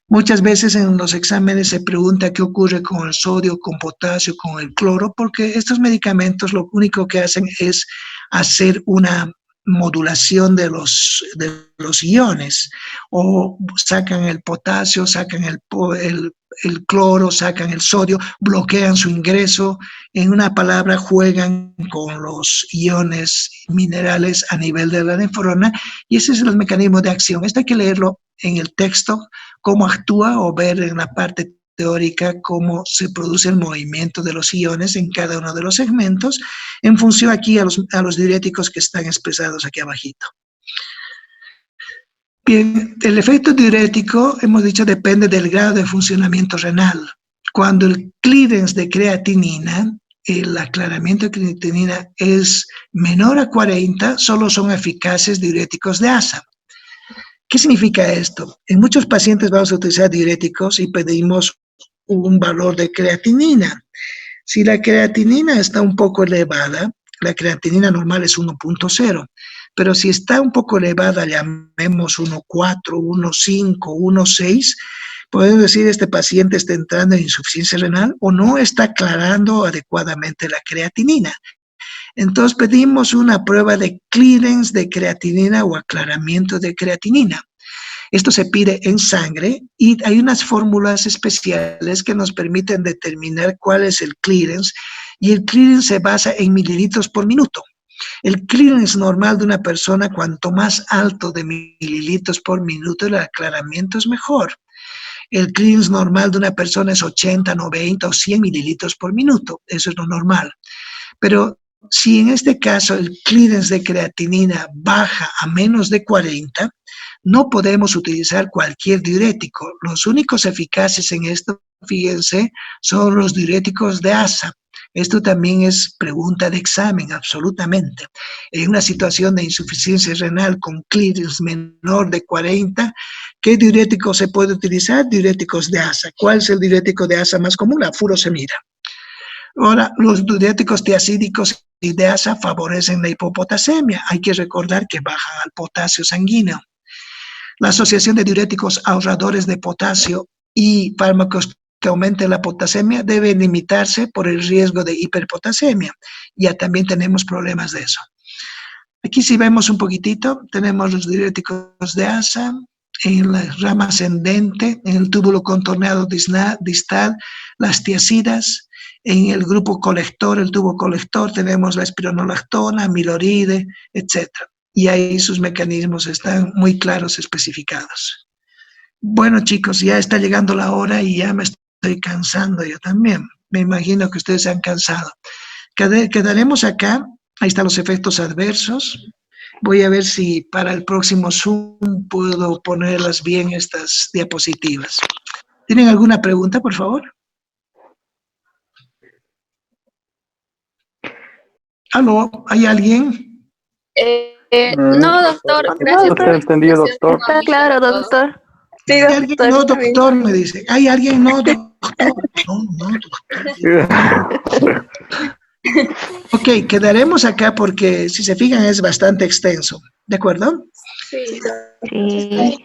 Muchas veces en los exámenes se pregunta qué ocurre con el sodio, con potasio, con el cloro, porque estos medicamentos lo único que hacen es hacer una modulación de los iones, o sacan el potasio, sacan el cloro, sacan el sodio, bloquean su ingreso. En una palabra, juegan con los iones minerales a nivel de la nefrona, y ese es el mecanismo de acción. Esto hay que leerlo en el texto, cómo actúa, o ver en la parte teórica cómo se produce el movimiento de los iones en cada uno de los segmentos, en función aquí a los diuréticos que están expresados aquí abajito. Bien, el efecto diurético, hemos dicho, depende del grado de funcionamiento renal. Cuando el clearance de creatinina, el aclaramiento de creatinina es menor a 40, solo son eficaces diuréticos de asa. ¿Qué significa esto? En muchos pacientes vamos a utilizar diuréticos y pedimos un valor de creatinina. Si la creatinina está un poco elevada, la creatinina normal es 1.0, pero si está un poco elevada, llamemos 1.4, 1.5, 1.6, podemos decir este paciente está entrando en insuficiencia renal o no está aclarando adecuadamente la creatinina. Entonces pedimos una prueba de clearance de creatinina o aclaramiento de creatinina. Esto se pide en sangre y hay unas fórmulas especiales que nos permiten determinar cuál es el clearance, y el clearance se basa en mililitros por minuto. El clearance normal de una persona, cuanto más alto de mililitros por minuto, el aclaramiento es mejor. El clearance normal de una persona es 80, 90 o 100 mililitros por minuto. Eso es lo normal. Pero si en este caso el clearance de creatinina baja a menos de 40, no podemos utilizar cualquier diurético. Los únicos eficaces en esto, fíjense, son los diuréticos de asa. Esto también es pregunta de examen, absolutamente. En una situación de insuficiencia renal con clearance menor de 40, ¿qué diurético se puede utilizar? Diuréticos de asa. ¿Cuál es el diurético de asa más común? La furosemida. Ahora, los diuréticos tiazídicos y de asa favorecen la hipopotasemia. Hay que recordar que bajan al potasio sanguíneo. La asociación de diuréticos ahorradores de potasio y fármacos que aumenten la potasemia debe limitarse por el riesgo de hiperpotasemia. Ya también tenemos problemas de eso. Aquí si vemos un poquitito, tenemos los diuréticos de asa en la rama ascendente, en el túbulo contorneado distal, las tiazidas. En el grupo colector, el tubo colector, tenemos la espironolactona, amiloride, etc. Y ahí sus mecanismos están muy claros, especificados. Bueno, chicos, ya está llegando la hora y ya me estoy cansando yo también. Me imagino que ustedes se han cansado. Quedaremos acá. Ahí están los efectos adversos. Voy a ver si para el próximo Zoom puedo ponerlas bien estas diapositivas. ¿Tienen alguna pregunta, por favor? ¿Aló? ¿Hay alguien? No, doctor, No, gracias por está la entendido, explicación. doctor. Está claro, doctor. Sí, ¿Hay alguien? doctor, No, está bien. doctor, me dice. ¿Hay alguien? No, doctor. No, no, doctor. Ok, quedaremos acá porque si se fijan es bastante extenso. ¿De acuerdo? Sí. Sí.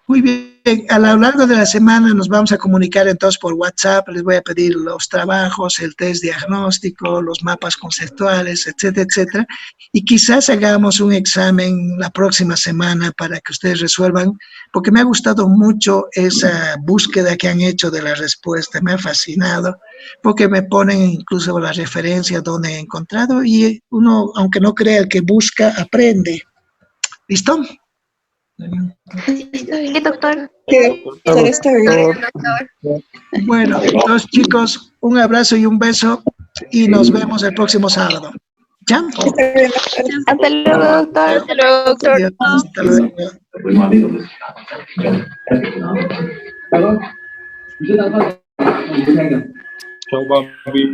Muy bien, a lo largo de la semana nos vamos a comunicar entonces por WhatsApp, les voy a pedir los trabajos, el test diagnóstico, los mapas conceptuales, etcétera, etcétera, y quizás hagamos un examen la próxima semana para que ustedes resuelvan, porque me ha gustado mucho esa búsqueda que han hecho de la respuesta, me ha fascinado, porque me ponen incluso la referencia donde he encontrado y uno, aunque no crea, el que busca, aprende. ¿Listo? Sí, está bien. Sí, doctor. Sí, doctor, está bien. Doctor. Bueno, entonces chicos, un abrazo y un beso y nos vemos el próximo sábado. ¿Ya? Está bien, doctor. Hasta luego, doctor. Hasta luego, doctor. Adiós, hasta luego. Chao, papi.